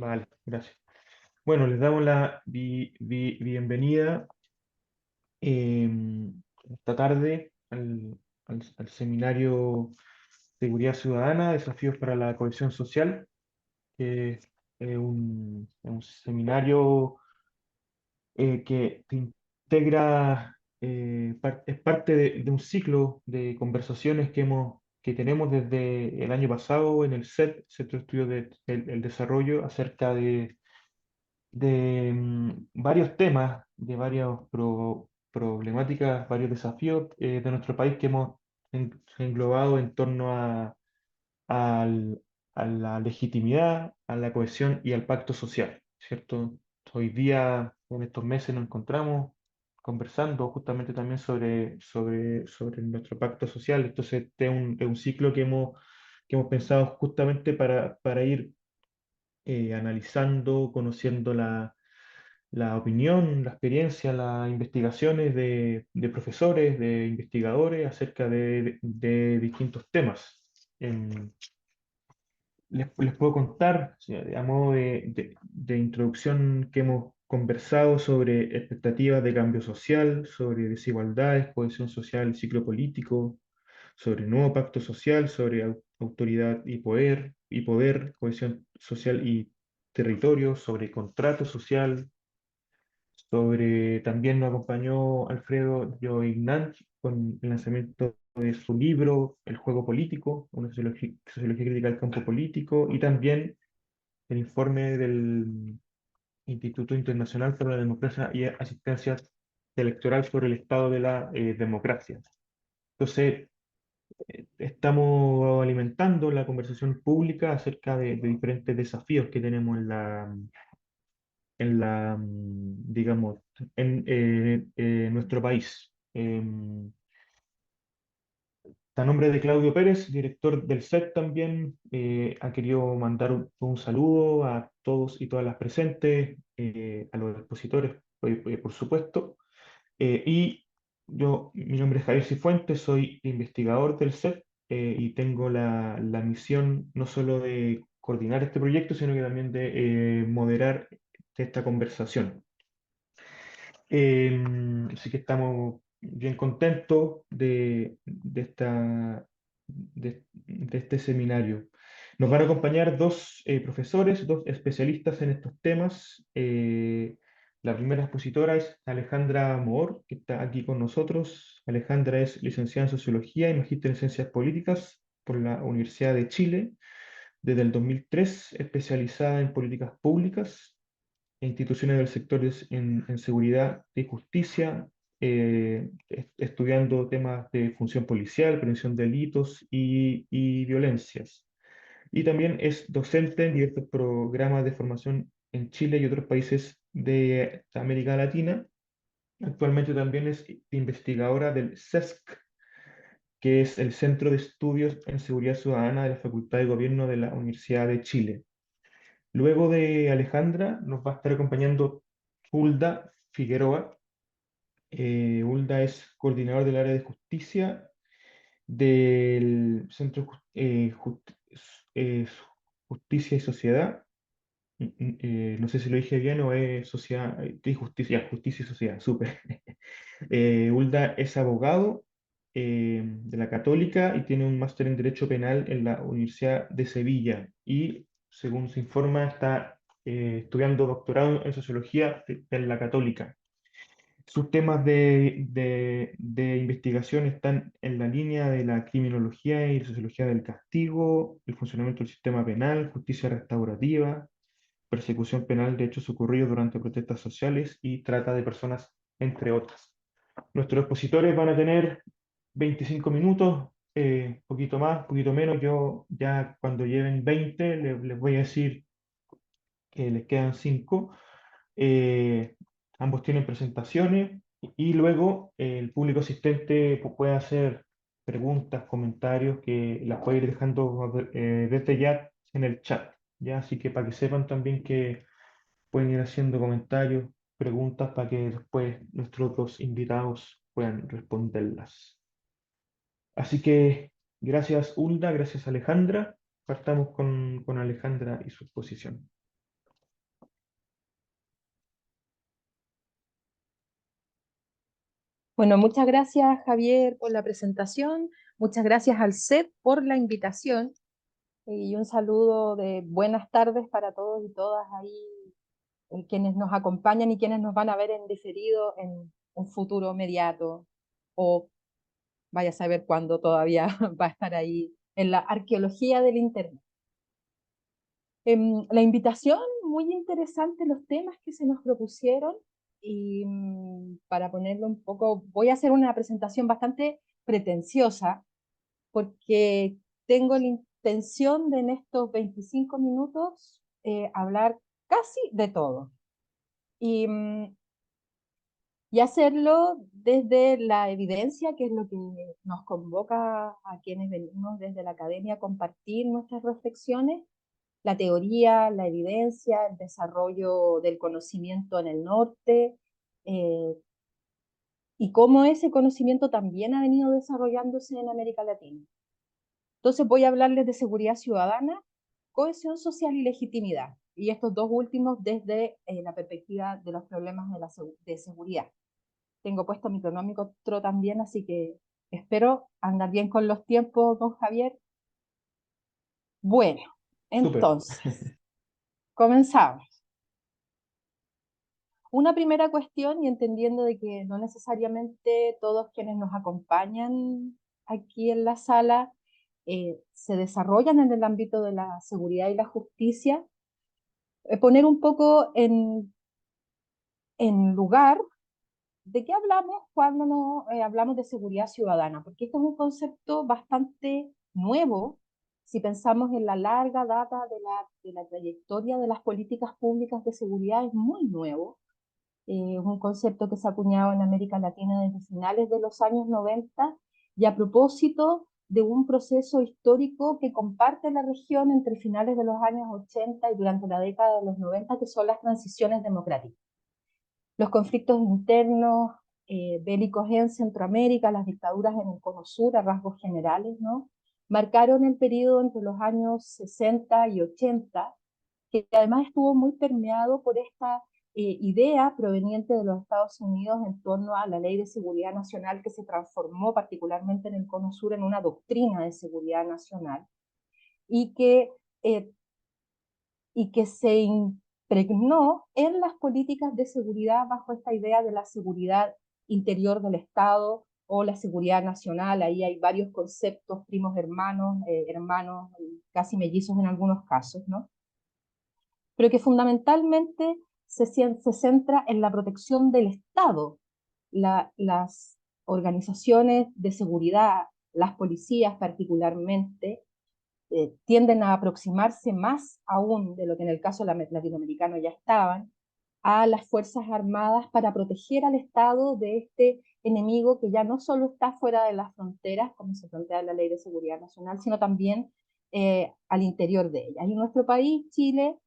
Vale, gracias. Bueno, les damos la bienvenida esta tarde al seminario Seguridad Ciudadana, Desafíos para la Cohesión Social, que es un seminario que integra, es parte de un ciclo de conversaciones que tenemos desde el año pasado en el Centro de Estudios del Desarrollo, acerca de varios temas, de varias problemáticas, varios desafíos de nuestro país que hemos englobado en torno al- a la legitimidad, a la cohesión y al pacto social, ¿cierto? Hoy día, en estos meses, nos encontramos conversando justamente también sobre nuestro pacto social. Entonces, este es un ciclo que hemos pensado justamente para ir analizando, conociendo la opinión, la experiencia, las investigaciones de profesores, de investigadores acerca de distintos temas. Em, les puedo contar, o sea, a modo de introducción, que hemos conversado sobre expectativas de cambio social, sobre desigualdades, cohesión social y ciclo político, sobre nuevo pacto social, sobre autoridad y poder, cohesión social y territorio, sobre contrato social, también nos acompañó Alfredo Joignan con el lanzamiento de su libro El juego político, una sociología crítica del campo político, y también el informe del Instituto Internacional para la Democracia y Asistencia Electoral sobre el estado de la democracia. Entonces, estamos alimentando la conversación pública acerca de diferentes desafíos que tenemos digamos, en nuestro país. A nombre de Claudio Pérez, director del SET, también ha querido mandar un saludo a todos y todas las presentes, a los expositores, por supuesto. Mi nombre es Javier Cifuentes, soy investigador del SET, y tengo la misión no solo de coordinar este proyecto, sino que también de moderar esta conversación. Así que estamos bien contentos de este seminario. Nos van a acompañar dos profesores, dos especialistas en estos temas. La primera expositora es Alejandra Moor, que está aquí con nosotros. Alejandra es licenciada en Sociología y magíster en Ciencias Políticas por la Universidad de Chile desde el 2003, especializada en políticas públicas e instituciones del sector en seguridad y justicia, estudiando temas de función policial, prevención de delitos y violencias. Y también es docente en diversos programas de formación en Chile y otros países de América Latina. Actualmente también es investigadora del CESC, que es el Centro de Estudios en Seguridad Ciudadana de la Facultad de Gobierno de la Universidad de Chile. Luego de Alejandra nos va a estar acompañando Hulda Figueroa. Hulda es coordinador del área de justicia del Centro Justicia y Sociedad. No sé si lo dije bien o es sociedad y justicia, justicia y sociedad, súper. Hulda es abogado de la Católica y tiene un máster en Derecho Penal en la Universidad de Sevilla. Y según se informa, está estudiando doctorado en Sociología en la Católica. Sus temas de investigación están en la línea de la criminología y sociología del castigo, el funcionamiento del sistema penal, justicia restaurativa, persecución penal de hechos ocurridos durante protestas sociales y trata de personas, entre otras. Nuestros expositores van a tener 25 minutos, poquito más, poquito menos. Yo ya cuando lleven 20 les voy a decir que les quedan 5. Ambos tienen presentaciones y luego el público asistente puede hacer preguntas, comentarios que las puede ir dejando desde ya en el chat. ¿Ya? Así que para que sepan también que pueden ir haciendo comentarios, preguntas para que después nuestros dos invitados puedan responderlas. Así que gracias Hulda, gracias Alejandra. Partamos con Alejandra y su exposición. Bueno, muchas gracias Javier por la presentación, muchas gracias al CEP por la invitación y un saludo de buenas tardes para todos y todas ahí, quienes nos acompañan y quienes nos van a ver en diferido en un futuro inmediato o vaya a saber cuándo todavía va a estar ahí en la arqueología del Internet. La invitación, muy interesante los temas que se nos propusieron y para ponerlo un poco, voy a hacer una presentación bastante pretenciosa porque tengo la intención de en estos 25 minutos hablar casi de todo y, y hacerlo desde la evidencia, que es lo que nos convoca a quienes venimos desde la academia a compartir nuestras reflexiones, la teoría, la evidencia, el desarrollo del conocimiento en el norte, eh, y cómo ese conocimiento también ha venido desarrollándose en América Latina. Entonces voy a hablarles de seguridad ciudadana, cohesión social y legitimidad. Y estos dos últimos desde la perspectiva de los problemas de seguridad. Tengo puesto mi cronómetro también, así que espero andar bien con los tiempos, don Javier. Bueno, Súper. entonces, comenzamos. Una primera cuestión, y entendiendo de que no necesariamente todos quienes nos acompañan aquí en la sala se desarrollan en el ámbito de la seguridad y la justicia, poner un poco en lugar de qué hablamos cuando no, hablamos de seguridad ciudadana, porque esto es un concepto bastante nuevo si pensamos en la larga data de la trayectoria de las políticas públicas de seguridad, es muy nuevo. Es un concepto que se ha acuñado en América Latina desde finales de los años 90 y a propósito de un proceso histórico que comparte la región entre finales de los años 80 y durante la década de los 90, que son las transiciones democráticas. Los conflictos internos bélicos en Centroamérica, las dictaduras en el Cono Sur, a rasgos generales, ¿no? Marcaron el periodo entre los años 60 y 80, que además estuvo muy permeado por esta idea proveniente de los Estados Unidos en torno a la Ley de Seguridad Nacional, que se transformó particularmente en el Cono Sur en una doctrina de seguridad nacional y eh, que se impregnó en las políticas de seguridad bajo esta idea de la seguridad interior del Estado o la seguridad nacional. Ahí hay varios conceptos, primos hermanos, hermanos casi mellizos en algunos casos, ¿no? Pero que fundamentalmente se centra en la protección del Estado. Las organizaciones de seguridad, las policías particularmente, tienden a aproximarse más aún de lo que en el caso latinoamericano ya estaban, a las Fuerzas Armadas para proteger al Estado de este enemigo que ya no solo está fuera de las fronteras, como se plantea en la Ley de Seguridad Nacional, sino también al interior de ellas. Y nuestro país, Chile,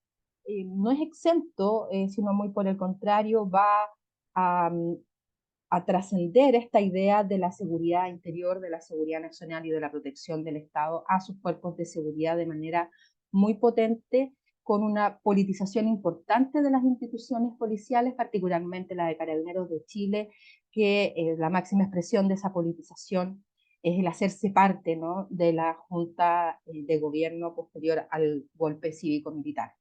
no es exento, sino muy por el contrario, va a, a trascender esta idea de la seguridad interior, de la seguridad nacional y de la protección del Estado a sus cuerpos de seguridad de manera muy potente, con una politización importante de las instituciones policiales, particularmente la de Carabineros de Chile, que la máxima expresión de esa politización es el hacerse parte, ¿no?, de la Junta de Gobierno posterior al golpe cívico-militar.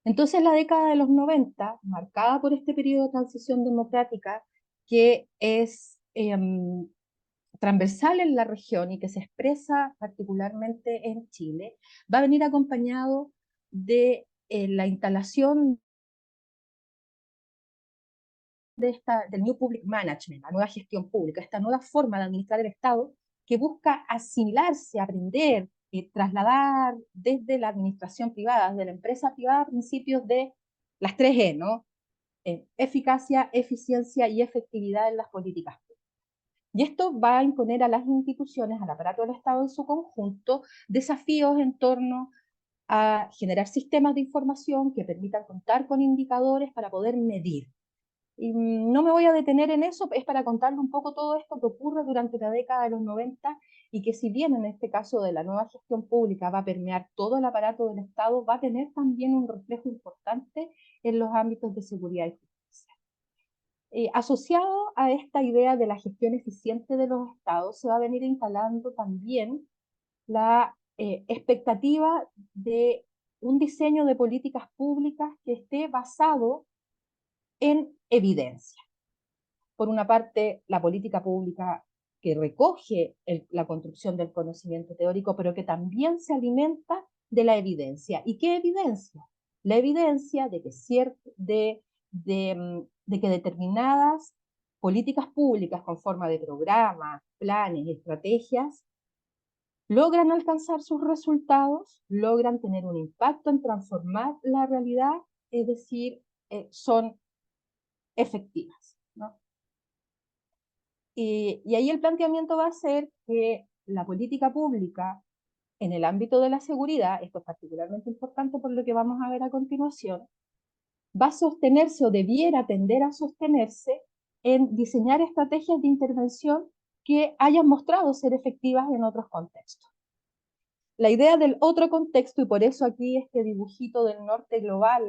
Entonces, la década de los 90, marcada por este periodo de transición democrática, que es transversal en la región y que se expresa particularmente en Chile, va a venir acompañado de la instalación del New Public Management, la nueva gestión pública, esta nueva forma de administrar el Estado que busca asimilarse, aprender, trasladar desde la administración privada, desde la empresa privada, principios de las 3E, ¿no? Eficacia, eficiencia y efectividad en las políticas públicas. Y esto va a imponer a las instituciones, al aparato del Estado en su conjunto, desafíos en torno a generar sistemas de información que permitan contar con indicadores para poder medir. Y no me voy a detener en eso, es para contarle un poco todo esto que ocurre durante la década de los 90 y que si bien en este caso de la nueva gestión pública va a permear todo el aparato del Estado, va a tener también un reflejo importante en los ámbitos de seguridad y justicia. Asociado a esta idea de la gestión eficiente de los estados, se va a venir instalando también la expectativa de un diseño de políticas públicas que esté basado en evidencia. Por una parte, la política pública que recoge la construcción del conocimiento teórico, pero que también se alimenta de la evidencia. ¿Y qué evidencia? La evidencia de que, de que determinadas políticas públicas con forma de programas, planes, estrategias, logran alcanzar sus resultados, logran tener un impacto en transformar la realidad, es decir, son efectivas, ¿no? Y ahí el planteamiento va a ser que la política pública en el ámbito de la seguridad, esto es particularmente importante por lo que vamos a ver a continuación, va a sostenerse o debiera tender a sostenerse en diseñar estrategias de intervención que hayan mostrado ser efectivas en otros contextos. La idea del otro contexto, y por eso aquí este dibujito del norte global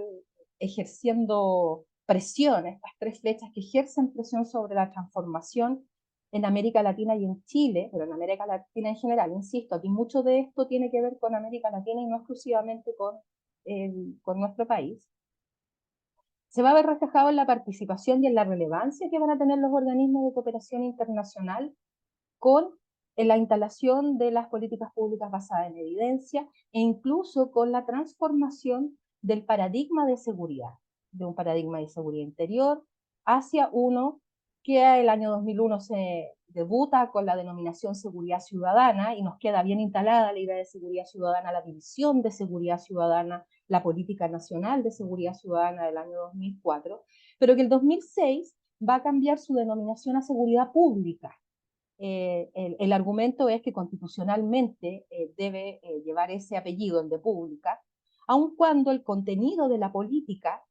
ejerciendo presión, estas tres flechas que ejercen presión sobre la transformación en América Latina y en Chile, pero en América Latina en general, insisto, aquí mucho de esto tiene que ver con América Latina y no exclusivamente con nuestro país, se va a ver reflejado en la participación y en la relevancia que van a tener los organismos de cooperación internacional con la instalación de las políticas públicas basadas en evidencia e incluso con la transformación del paradigma de seguridad, de un paradigma de seguridad interior hacia uno que el año 2001 se debuta con la denominación seguridad ciudadana y nos queda bien instalada la idea de seguridad ciudadana, la división de seguridad ciudadana, la política nacional de seguridad ciudadana del año 2004, pero que el 2006 va a cambiar su denominación a seguridad pública. El argumento es que constitucionalmente debe llevar ese apellido, el de pública, aun cuando el contenido de la política,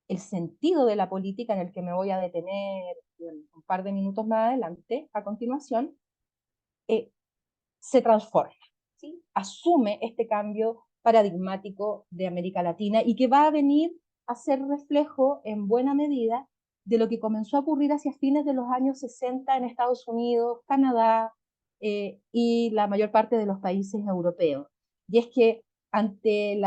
el sentido de la política, en el que me voy a detener un par de minutos más adelante, a continuación, se transforma, ¿sí? Asume este cambio paradigmático de América Latina y que va a venir a ser reflejo en buena medida de lo que comenzó a ocurrir hacia fines de los años 60 en Estados Unidos, Canadá y la mayor parte de los países europeos. Y es que ante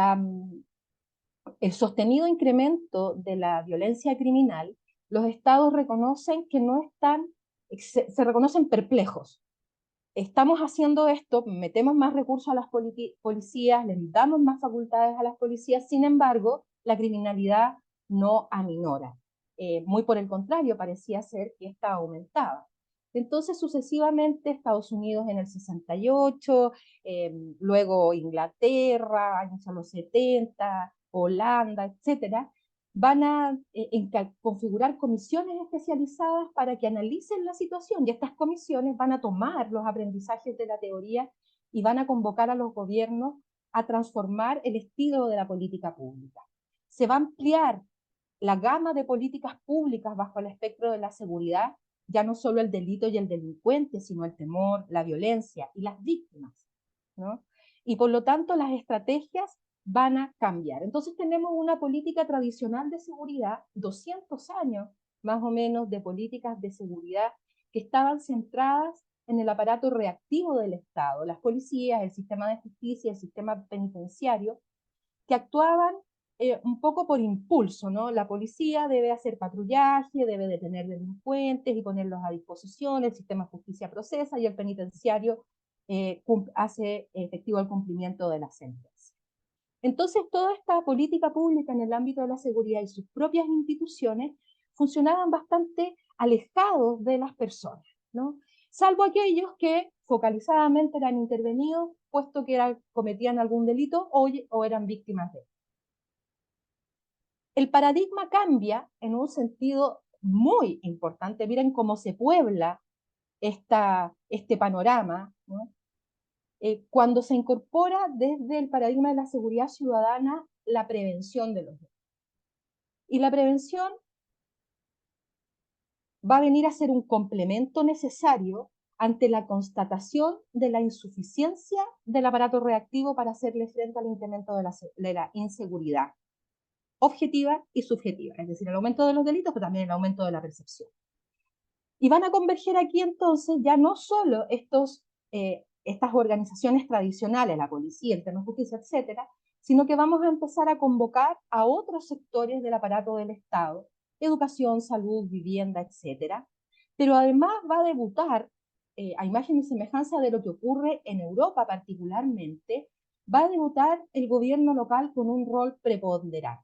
el sostenido incremento de la violencia criminal, los estados reconocen que no están, se reconocen perplejos. Estamos haciendo esto, metemos más recursos a las policías, les damos más facultades a las policías, sin embargo, la criminalidad no aminora. Muy por el contrario, parecía ser que esta aumentaba. Entonces, sucesivamente, Estados Unidos en el 68, luego Inglaterra, años a los 70, Holanda, etcétera, van a configurar comisiones especializadas para que analicen la situación y estas comisiones van a tomar los aprendizajes de la teoría y van a convocar a los gobiernos a transformar el estilo de la política pública. Se va a ampliar la gama de políticas públicas bajo el espectro de la seguridad, ya no solo el delito y el delincuente, sino el temor, la violencia y las víctimas, ¿no? Y por lo tanto las estrategias van a cambiar. Entonces tenemos una política tradicional de seguridad, 200 años más o menos de políticas de seguridad que estaban centradas en el aparato reactivo del Estado, las policías, el sistema de justicia, el sistema penitenciario, que actuaban un poco por impulso, ¿no? La policía debe hacer patrullaje, debe detener delincuentes y ponerlos a disposición, el sistema de justicia procesa y el penitenciario hace efectivo el cumplimiento de la sentencia. Entonces, toda esta política pública en el ámbito de la seguridad y sus propias instituciones funcionaban bastante alejados de las personas, ¿no? Salvo aquellos que focalizadamente eran intervenidos, puesto que cometían algún delito o eran víctimas de él. El paradigma cambia en un sentido muy importante. Miren cómo se puebla este panorama, ¿no? Cuando se incorpora desde el paradigma de la seguridad ciudadana la prevención de los delitos. Y la prevención va a venir a ser un complemento necesario ante la constatación de la insuficiencia del aparato reactivo para hacerle frente al incremento de la inseguridad. objetiva y subjetiva, es decir, el aumento de los delitos, pero también el aumento de la percepción. Y van a converger aquí entonces ya no solo estas organizaciones tradicionales, la policía, el tema de justicia, etcétera, sino que vamos a empezar a convocar a otros sectores del aparato del Estado, educación, salud, vivienda, etcétera. Pero además va a debutar, a imagen y semejanza de lo que ocurre en Europa particularmente, va a debutar el gobierno local con un rol preponderante.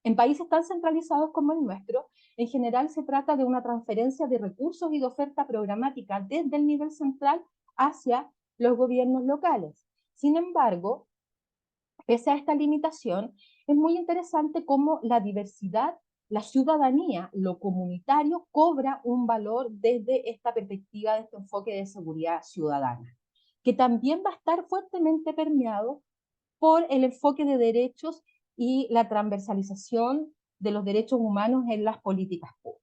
En países tan centralizados como el nuestro, en general se trata de una transferencia de recursos y de oferta programática desde el nivel central hacia los gobiernos locales. Sin embargo, pese a esta limitación, es muy interesante cómo la diversidad, la ciudadanía, lo comunitario cobra un valor desde esta perspectiva, de este enfoque de seguridad ciudadana, que también va a estar fuertemente permeado por el enfoque de derechos y la transversalización de los derechos humanos en las políticas públicas.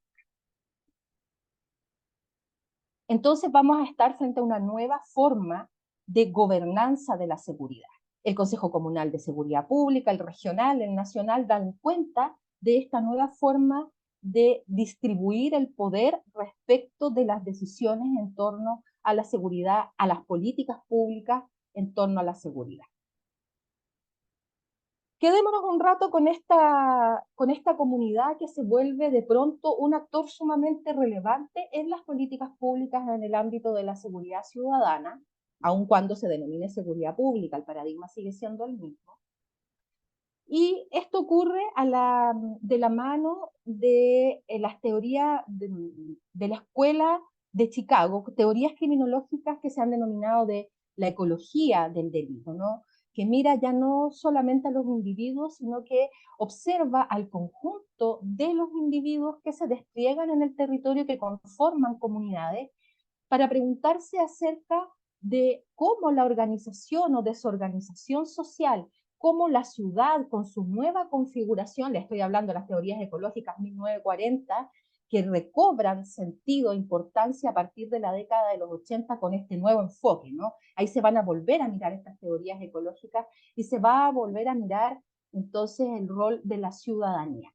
Entonces vamos a estar frente a una nueva forma de gobernanza de la seguridad. El Consejo Comunal de Seguridad Pública, el regional, el nacional, dan cuenta de esta nueva forma de distribuir el poder respecto de las decisiones en torno a la seguridad, a las políticas públicas en torno a la seguridad. Quedémonos un rato con esta comunidad que se vuelve de pronto un actor sumamente relevante en las políticas públicas en el ámbito de la seguridad ciudadana, aun cuando se denomine seguridad pública, el paradigma sigue siendo el mismo. Y esto ocurre de la mano de las teorías de la escuela de Chicago, teorías criminológicas que se han denominado de la ecología del delito, ¿no? Que mira ya no solamente a los individuos, sino que observa al conjunto de los individuos que se despliegan en el territorio, que conforman comunidades, para preguntarse acerca de cómo la organización o desorganización social, cómo la ciudad con su nueva configuración, le estoy hablando de las teorías ecológicas 1940, que recobran sentido e importancia a partir de la década de los 80 con este nuevo enfoque, ¿no? Ahí se van a volver a mirar estas teorías ecológicas y se va a volver a mirar entonces el rol de la ciudadanía.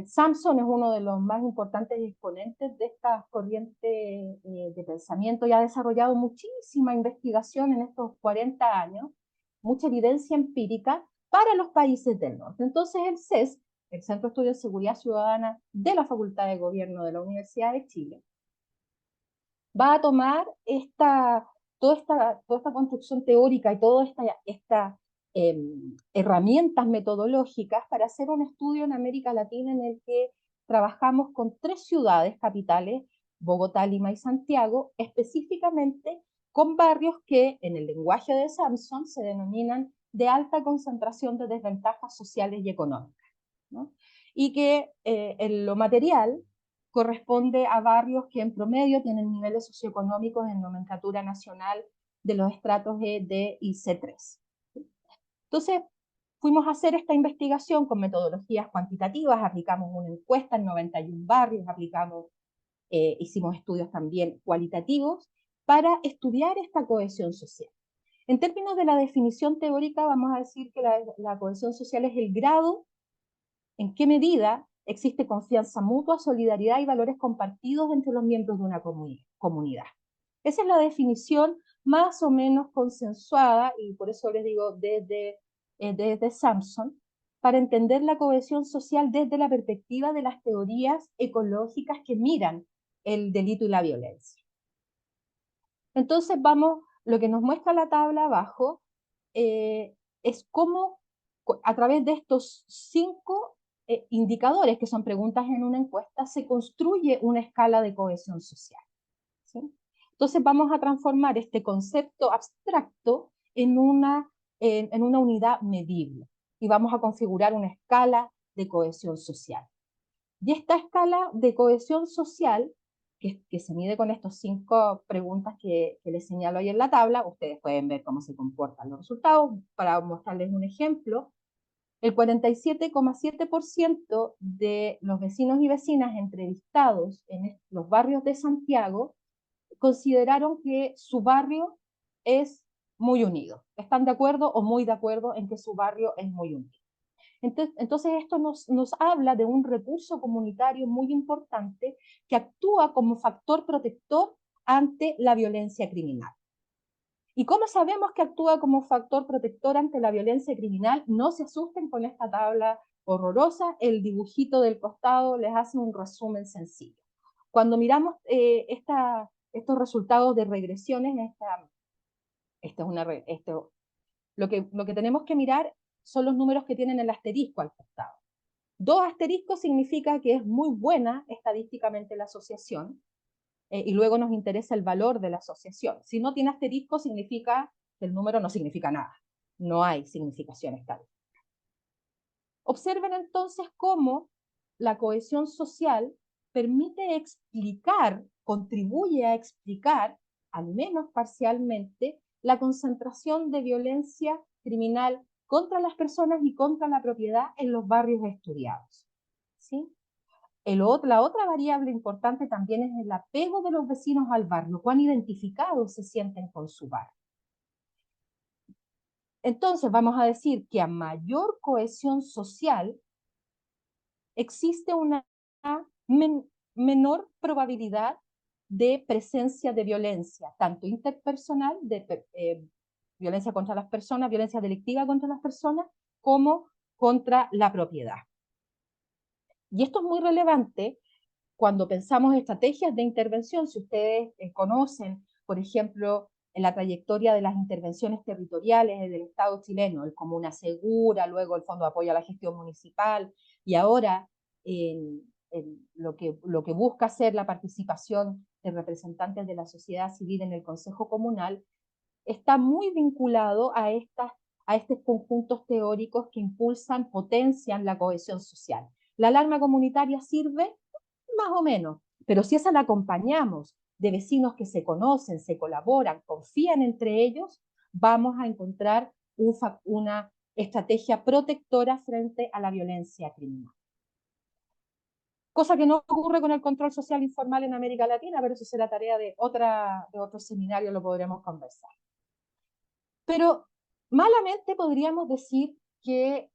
Sampson es uno de los más importantes exponentes de esta corriente de pensamiento y ha desarrollado muchísima investigación en estos 40 años, mucha evidencia empírica para los países del norte. Entonces el CES, el Centro de Estudios de Seguridad Ciudadana de la Facultad de Gobierno de la Universidad de Chile, va a tomar toda esta construcción teórica y toda esta herramientas metodológicas para hacer un estudio en América Latina en el que trabajamos con 3 ciudades capitales, Bogotá, Lima y Santiago, específicamente con barrios que en el lenguaje de Sampson se denominan de alta concentración de desventajas sociales y económicas, ¿no? Y que en lo material corresponde a barrios que en promedio tienen niveles socioeconómicos en nomenclatura nacional de los estratos E, D y C3. Entonces, fuimos a hacer esta investigación con metodologías cuantitativas, aplicamos una encuesta en 91 barrios, hicimos estudios también cualitativos para estudiar esta cohesión social. En términos de la definición teórica, vamos a decir que la cohesión social es el grado en qué medida existe confianza mutua, solidaridad y valores compartidos entre los miembros de una comunidad. Esa es la definición más o menos consensuada, y por eso les digo desde Sampson, para entender la cohesión social desde la perspectiva de las teorías ecológicas que miran el delito y la violencia. Entonces lo que nos muestra la tabla abajo es cómo a través de estos 5 indicadores, que son preguntas en una encuesta, se construye una escala de cohesión social, ¿sí? Entonces vamos a transformar este concepto abstracto en una unidad medible y vamos a configurar una escala de cohesión social. Y esta escala de cohesión social, que se mide con estas 5 preguntas que les señalo ahí en la tabla, ustedes pueden ver cómo se comportan los resultados. Para mostrarles un ejemplo, el 47,7% de los vecinos y vecinas entrevistados en los barrios de Santiago consideraron que su barrio es muy unido. Están de acuerdo o muy de acuerdo en que su barrio es muy unido. Entonces esto nos habla de un recurso comunitario muy importante que actúa como factor protector ante la violencia criminal. ¿Y cómo sabemos que actúa como factor protector ante la violencia criminal? No se asusten con esta tabla horrorosa, el dibujito del costado les hace un resumen sencillo. Cuando miramos estos resultados de regresiones, lo que tenemos que mirar son los números que tienen el asterisco al costado. 2 asteriscos significa que es muy buena estadísticamente la asociación, y luego nos interesa el valor de la asociación. Si no tiene asterisco, significa que el número no significa nada. No hay significación estable. Observen entonces cómo la cohesión social permite explicar, contribuye a explicar, al menos parcialmente, la concentración de violencia criminal contra las personas y contra la propiedad en los barrios estudiados. ¿Sí? La otra variable importante también es el apego de los vecinos al barrio, cuán identificados se sienten con su barrio. Entonces vamos a decir que a mayor cohesión social existe una menor probabilidad de presencia de violencia, tanto interpersonal, violencia contra las personas, violencia delictiva contra las personas, como contra la propiedad. Y esto es muy relevante cuando pensamos estrategias de intervención. Si ustedes conocen, por ejemplo, en la trayectoria de las intervenciones territoriales del Estado chileno, el Comuna Segura, luego el Fondo de Apoyo a la Gestión Municipal, y ahora lo que busca hacer la participación de representantes de la sociedad civil en el Consejo Comunal, está muy vinculado a estos conjuntos teóricos que impulsan, potencian la cohesión social. La alarma comunitaria sirve más o menos, pero si esa la acompañamos de vecinos que se conocen, se colaboran, confían entre ellos, vamos a encontrar una estrategia protectora frente a la violencia criminal. Cosa que no ocurre con el control social informal en América Latina, pero eso será tarea de otro seminario, lo podremos conversar. Pero malamente podríamos decir que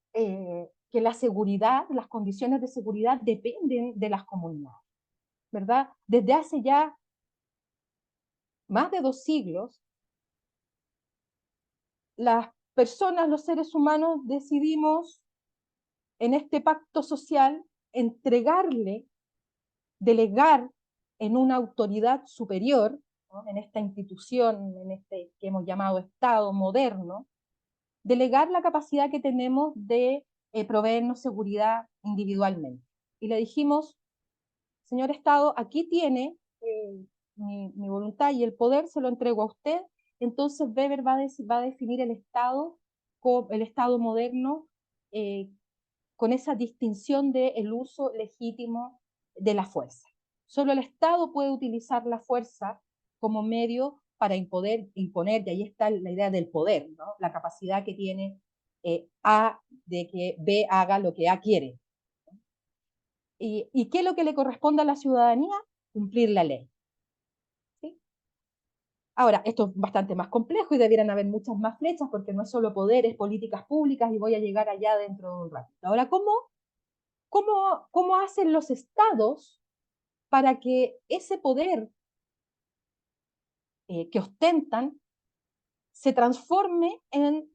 la seguridad, las condiciones de seguridad dependen de las comunidades, ¿verdad? Desde hace ya más de 2 siglos, las personas, los seres humanos, decidimos en este pacto social entregarle, delegar en una autoridad superior, ¿no? En esta institución, en este que hemos llamado Estado moderno, delegar la capacidad que tenemos de proveernos seguridad individualmente. Y le dijimos, señor Estado, aquí tiene mi voluntad y el poder, se lo entrego a usted. Entonces Weber va a definir el Estado moderno con esa distinción del uso legítimo de la fuerza. Solo el Estado puede utilizar la fuerza como medio para imponer, y ahí está la idea del poder, ¿no? La capacidad que tiene A de que B haga lo que A quiere. ¿Y qué es lo que le corresponde a la ciudadanía? Cumplir la ley. ¿Sí? Ahora, esto es bastante más complejo y debieran haber muchas más flechas porque no es solo poderes, políticas públicas, y voy a llegar allá dentro de un rato. Ahora, ¿cómo hacen los estados para que ese poder que ostentan se transforme en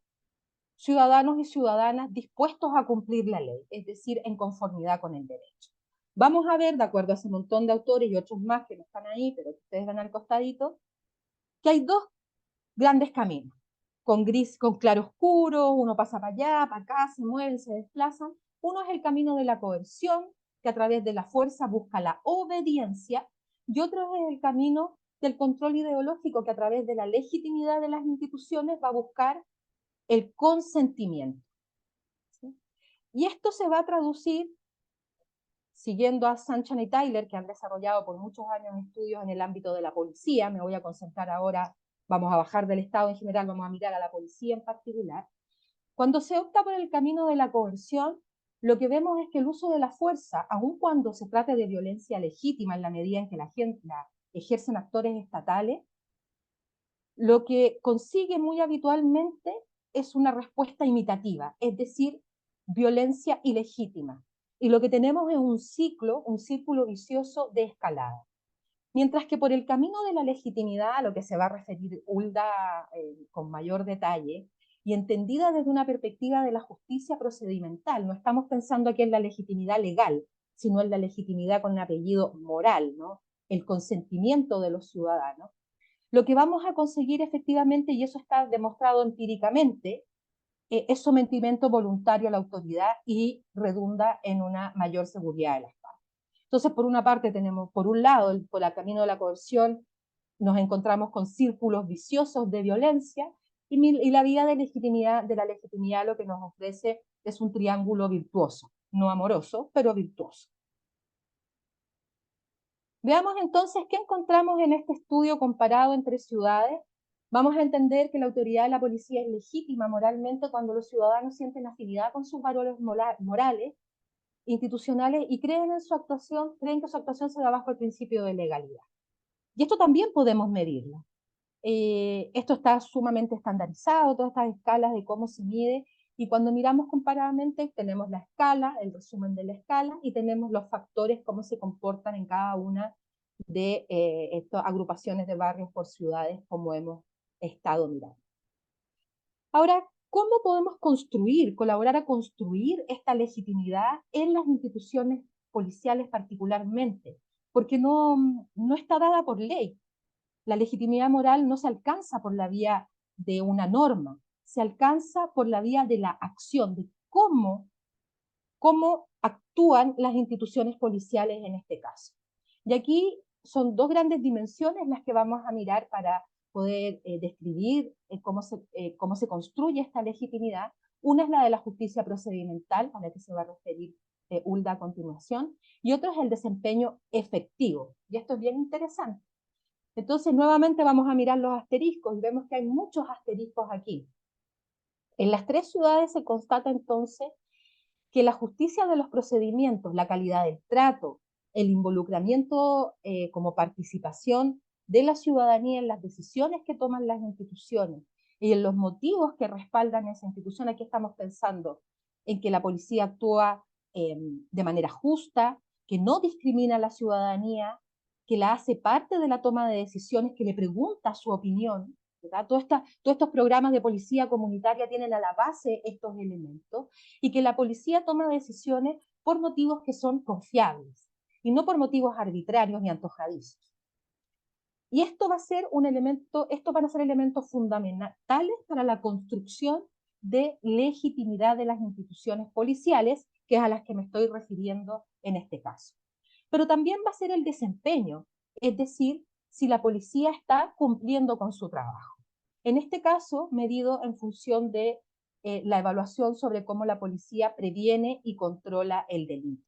ciudadanos y ciudadanas dispuestos a cumplir la ley, es decir, en conformidad con el derecho? Vamos a ver, de acuerdo a ese montón de autores y otros más que no están ahí, pero que ustedes ven al costadito, que hay 2 grandes caminos, con claroscuro, uno pasa para allá, para acá, se mueven, se desplazan. Uno es el camino de la coerción, que a través de la fuerza busca la obediencia, y otro es el camino del control ideológico, que a través de la legitimidad de las instituciones va a buscar el consentimiento. ¿Sí? Y esto se va a traducir, siguiendo a Sanchez y Tyler, que han desarrollado por muchos años estudios en el ámbito de la policía. Me voy a concentrar ahora, vamos a bajar del Estado en general, vamos a mirar a la policía en particular. Cuando se opta por el camino de la coerción, lo que vemos es que el uso de la fuerza, aun cuando se trate de violencia legítima en la medida en que la ejercen actores estatales, lo que consigue muy habitualmente es una respuesta imitativa, es decir, violencia ilegítima. Y lo que tenemos es un círculo vicioso de escalada. Mientras que por el camino de la legitimidad, a lo que se va a referir Hulda con mayor detalle, y entendida desde una perspectiva de la justicia procedimental, no estamos pensando aquí en la legitimidad legal, sino en la legitimidad con un apellido moral, ¿no? El consentimiento de los ciudadanos. Lo que vamos a conseguir efectivamente, y eso está demostrado empíricamente, es sometimiento voluntario a la autoridad y redunda en una mayor seguridad de las partes. Entonces, por una parte tenemos, por un lado, por el camino de la coerción, nos encontramos con círculos viciosos de violencia y la vía de la legitimidad lo que nos ofrece es un triángulo virtuoso, no amoroso, pero virtuoso. Veamos entonces qué encontramos en este estudio comparado entre ciudades. Vamos a entender que la autoridad de la policía es legítima moralmente cuando los ciudadanos sienten afinidad con sus valores morales, institucionales y creen que su actuación se da bajo el principio de legalidad. Y esto también podemos medirlo. Esto está sumamente estandarizado, todas estas escalas de cómo se mide, y cuando miramos comparadamente tenemos la escala, el resumen de la escala, y tenemos los factores, cómo se comportan en cada una de estas agrupaciones de barrios por ciudades, como hemos estado mirando. Ahora, ¿cómo podemos colaborar a construir esta legitimidad en las instituciones policiales particularmente? Porque no está dada por ley. La legitimidad moral no se alcanza por la vía de una norma, se alcanza por la vía de la acción, de cómo actúan las instituciones policiales en este caso. Y aquí son dos grandes dimensiones las que vamos a mirar para poder describir cómo se construye esta legitimidad. Una es la de la justicia procedimental, a la que se va a referir Hulda a continuación, y otro es el desempeño efectivo. Y esto es bien interesante. Entonces, nuevamente vamos a mirar los asteriscos y vemos que hay muchos asteriscos aquí. En las tres ciudades se constata entonces que la justicia de los procedimientos, la calidad del trato, el involucramiento como participación de la ciudadanía en las decisiones que toman las instituciones y en los motivos que respaldan esa institución. Aquí estamos pensando en que la policía actúa de manera justa, que no discrimina a la ciudadanía, que la hace parte de la toma de decisiones, que le pregunta su opinión. Todos estos programas de policía comunitaria tienen a la base estos elementos, y que la policía toma decisiones por motivos que son confiables y no por motivos arbitrarios ni antojadizos. Y esto van a ser elementos fundamentales para la construcción de legitimidad de las instituciones policiales, que es a las que me estoy refiriendo en este caso. Pero también va a ser el desempeño, es decir, si la policía está cumpliendo con su trabajo. En este caso, medido en función de la evaluación sobre cómo la policía previene y controla el delito.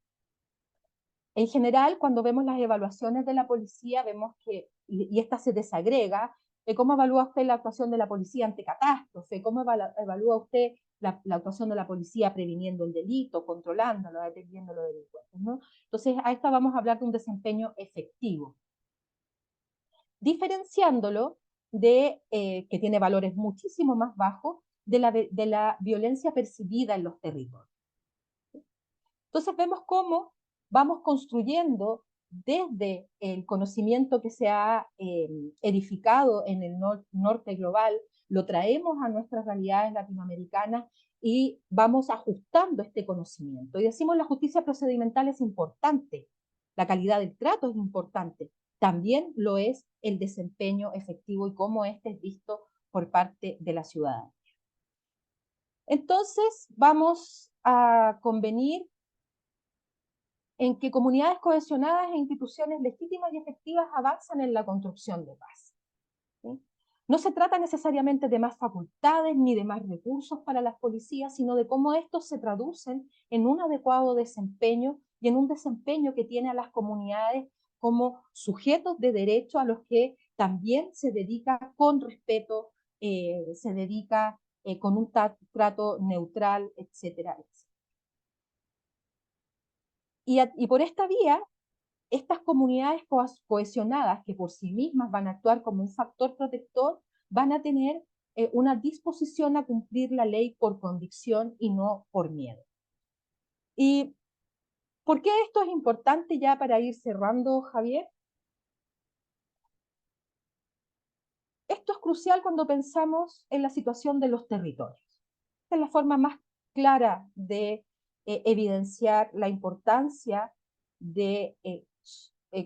En general, cuando vemos las evaluaciones de la policía, vemos que, y esta se desagrega, cómo evalúa usted la actuación de la policía ante catástrofe, cómo evalúa usted la actuación de la policía previniendo el delito, controlándolo, deteniendo los delincuentes, ¿no? Entonces, a esta vamos a hablar de un desempeño efectivo, diferenciándolo que tiene valores muchísimo más bajos, de la violencia percibida en los territorios. Entonces vemos cómo vamos construyendo desde el conocimiento que se ha edificado en el norte global, lo traemos a nuestras realidades latinoamericanas y vamos ajustando este conocimiento. Y decimos la justicia procedimental es importante, la calidad del trato es importante, también lo es el desempeño efectivo y cómo este es visto por parte de la ciudadanía. Entonces vamos a convenir en que comunidades cohesionadas e instituciones legítimas y efectivas avanzan en la construcción de paz. ¿Sí? No se trata necesariamente de más facultades ni de más recursos para las policías, sino de cómo estos se traducen en un adecuado desempeño y en un desempeño que tiene a las comunidades como sujetos de derecho a los que también se dedica con respeto, se dedica con un trato neutral, etcétera, etcétera. Y por esta vía, estas comunidades cohesionadas, que por sí mismas van a actuar como un factor protector, van a tener una disposición a cumplir la ley por convicción y no por miedo. ¿Y por qué esto es importante ya para ir cerrando, Javier? Esto es crucial cuando pensamos en la situación de los territorios. Esta es la forma más clara de evidenciar la importancia de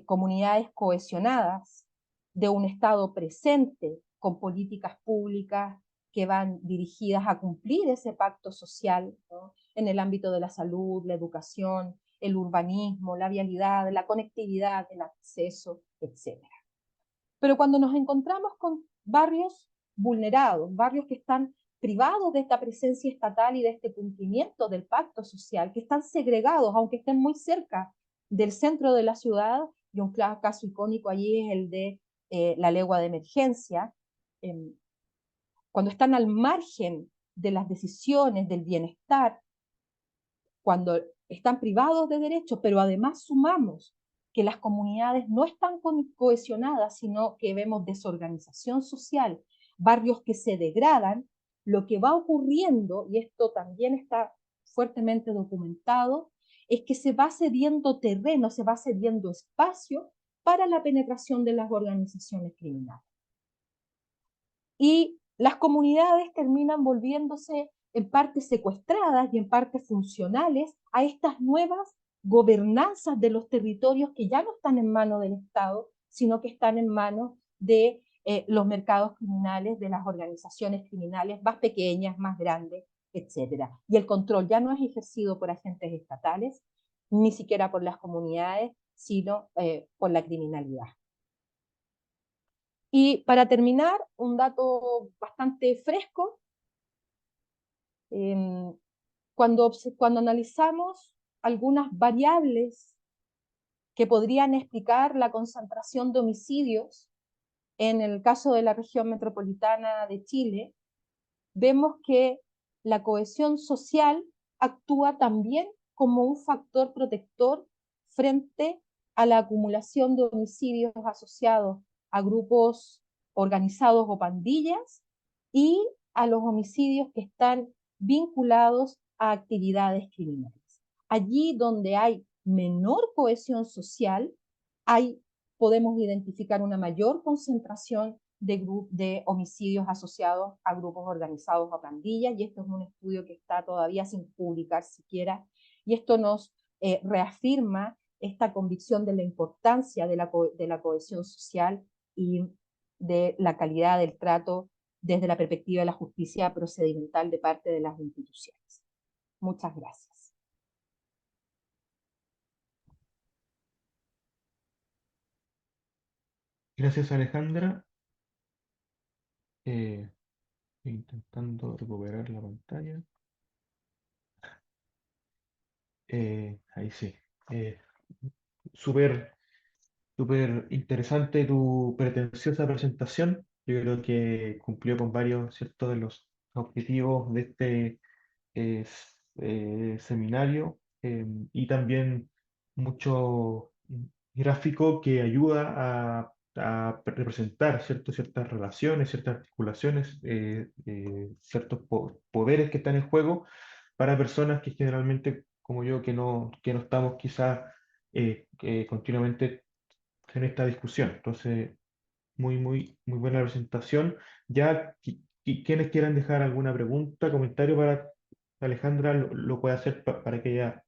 comunidades cohesionadas, de un Estado presente con políticas públicas que van dirigidas a cumplir ese pacto social, ¿no? En el ámbito de la salud, la educación, el urbanismo, la vialidad, la conectividad, el acceso, etcétera. Pero cuando nos encontramos con barrios vulnerados, barrios que están privados de esta presencia estatal y de este cumplimiento del pacto social, que están segregados, aunque estén muy cerca del centro de la ciudad, y un caso icónico allí es el de la legua de emergencia, eh, cuando están al margen de las decisiones del bienestar, cuando están privados de derechos, pero además sumamos que las comunidades no están cohesionadas, sino que vemos desorganización social, barrios que se degradan, lo que va ocurriendo, y esto también está fuertemente documentado, es que se va cediendo terreno, se va cediendo espacio para la penetración de las organizaciones criminales. Y las comunidades terminan volviéndose en parte secuestradas y en parte funcionales a estas nuevas gobernanzas de los territorios que ya no están en manos del Estado, sino que están en manos de los mercados criminales, de las organizaciones criminales más pequeñas, más grandes, etcétera. Y el control ya no es ejercido por agentes estatales, ni siquiera por las comunidades, sino por la criminalidad. Y para terminar, un dato bastante fresco, eh, cuando analizamos algunas variables que podrían explicar la concentración de homicidios en el caso de la región metropolitana de Chile, vemos que la cohesión social actúa también como un factor protector frente a la acumulación de homicidios asociados a grupos organizados o pandillas y a los homicidios que están vinculados a actividades criminales. Allí donde hay menor cohesión social, podemos identificar una mayor concentración de homicidios asociados a grupos organizados o pandillas, y esto es un estudio que está todavía sin publicar siquiera, y esto nos reafirma esta convicción de la importancia de la cohesión social y de la calidad del trato desde la perspectiva de la justicia procedimental de parte de las instituciones. Muchas gracias. Gracias, Alejandra. Eh, Intentando recuperar la pantalla. Ahí sí. Eh, Súper, súper interesante tu pretenciosa presentación. Yo creo que cumplió con varios, ¿cierto?, de los objetivos de este seminario, y también mucho gráfico que ayuda a representar, ¿cierto?, ciertas relaciones, ciertas articulaciones, ciertos poderes que están en juego para personas que generalmente, como yo, que no estamos quizás continuamente en esta discusión. Entonces, muy buena presentación. Ya, quienes quieran dejar alguna pregunta, comentario para Alejandra, lo puede hacer para que ella,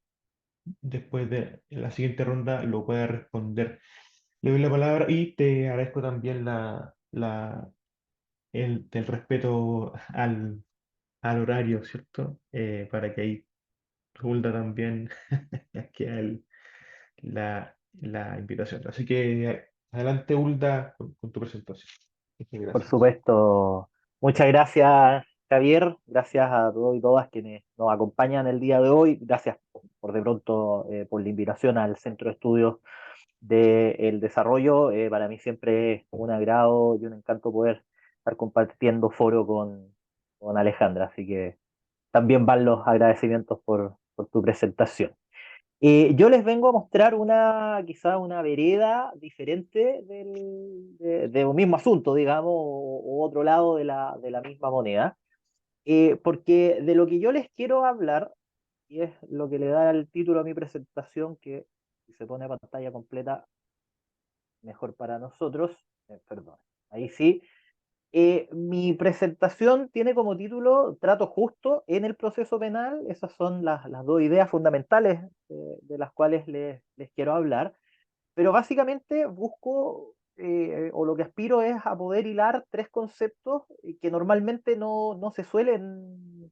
después de la siguiente ronda, lo pueda responder. Le doy la palabra y te agradezco también el respeto al horario, ¿cierto? Para que ahí Hulda también quede la invitación. Así que adelante, Hulda, con tu presentación. Muchas Por gracias. supuesto, muchas gracias, Javier. Gracias a todos y todas quienes nos acompañan el día de hoy. Gracias por de pronto por la invitación al Centro de Estudios del Desarrollo. Para mí siempre es un agrado y un encanto poder estar compartiendo foro con Alejandra. Así que también van los agradecimientos por tu presentación. Yo les vengo a mostrar quizá una vereda diferente de un mismo asunto, digamos, o otro lado de la misma moneda, porque de lo que yo les quiero hablar y es lo que le da el título a mi presentación, que si se pone a pantalla completa, mejor para nosotros. Perdón, ahí sí. Mi presentación tiene como título Trato justo en el proceso penal. Esas son las dos ideas fundamentales de las cuales les quiero hablar. Pero básicamente busco, o lo que aspiro es a poder hilar tres conceptos que normalmente no se suelen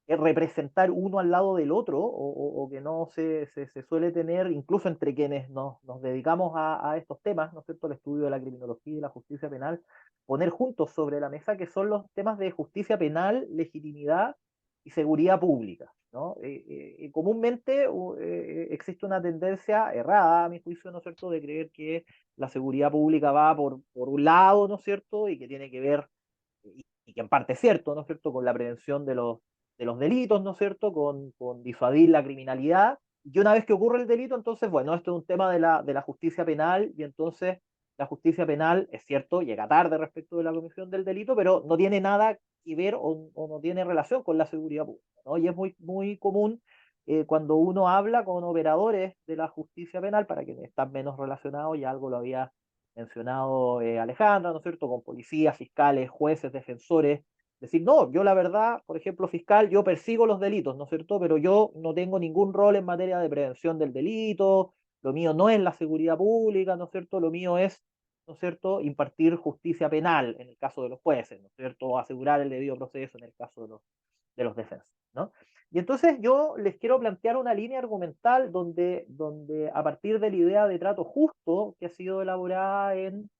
representar uno al lado del otro, o que no se suele tener, incluso entre quienes nos dedicamos a estos temas, ¿no es cierto?, el estudio de la criminología y la justicia penal, poner juntos sobre la mesa, que son los temas de justicia penal, legitimidad y seguridad pública, ¿no? Comúnmente existe una tendencia errada, a mi juicio, ¿no es cierto?, de creer que la seguridad pública va por un lado, ¿no es cierto?, y que tiene que ver, y que en parte es cierto, ¿no es cierto?, con la prevención de los delitos, ¿no es cierto?, con disuadir la criminalidad, y una vez que ocurre el delito, entonces, bueno, esto es un tema de la justicia penal, y entonces la justicia penal, es cierto, llega tarde respecto de la comisión del delito, pero no tiene nada que ver o no tiene relación con la seguridad pública, ¿no? Y es muy común cuando uno habla con operadores de la justicia penal, para quienes están menos relacionados, y algo lo había mencionado Alejandra, ¿no es cierto?, con policías, fiscales, jueces, defensores, decir, no, yo la verdad, por ejemplo, fiscal, yo persigo los delitos, ¿no es cierto?, pero yo no tengo ningún rol en materia de prevención del delito, lo mío no es la seguridad pública, ¿no es cierto?, lo mío es, ¿no es cierto?, impartir justicia penal en el caso de los jueces, ¿no es cierto?, o asegurar el debido proceso en el caso de los defensores, ¿no? Y entonces yo les quiero plantear una línea argumental donde a partir de la idea de trato justo que ha sido elaborada en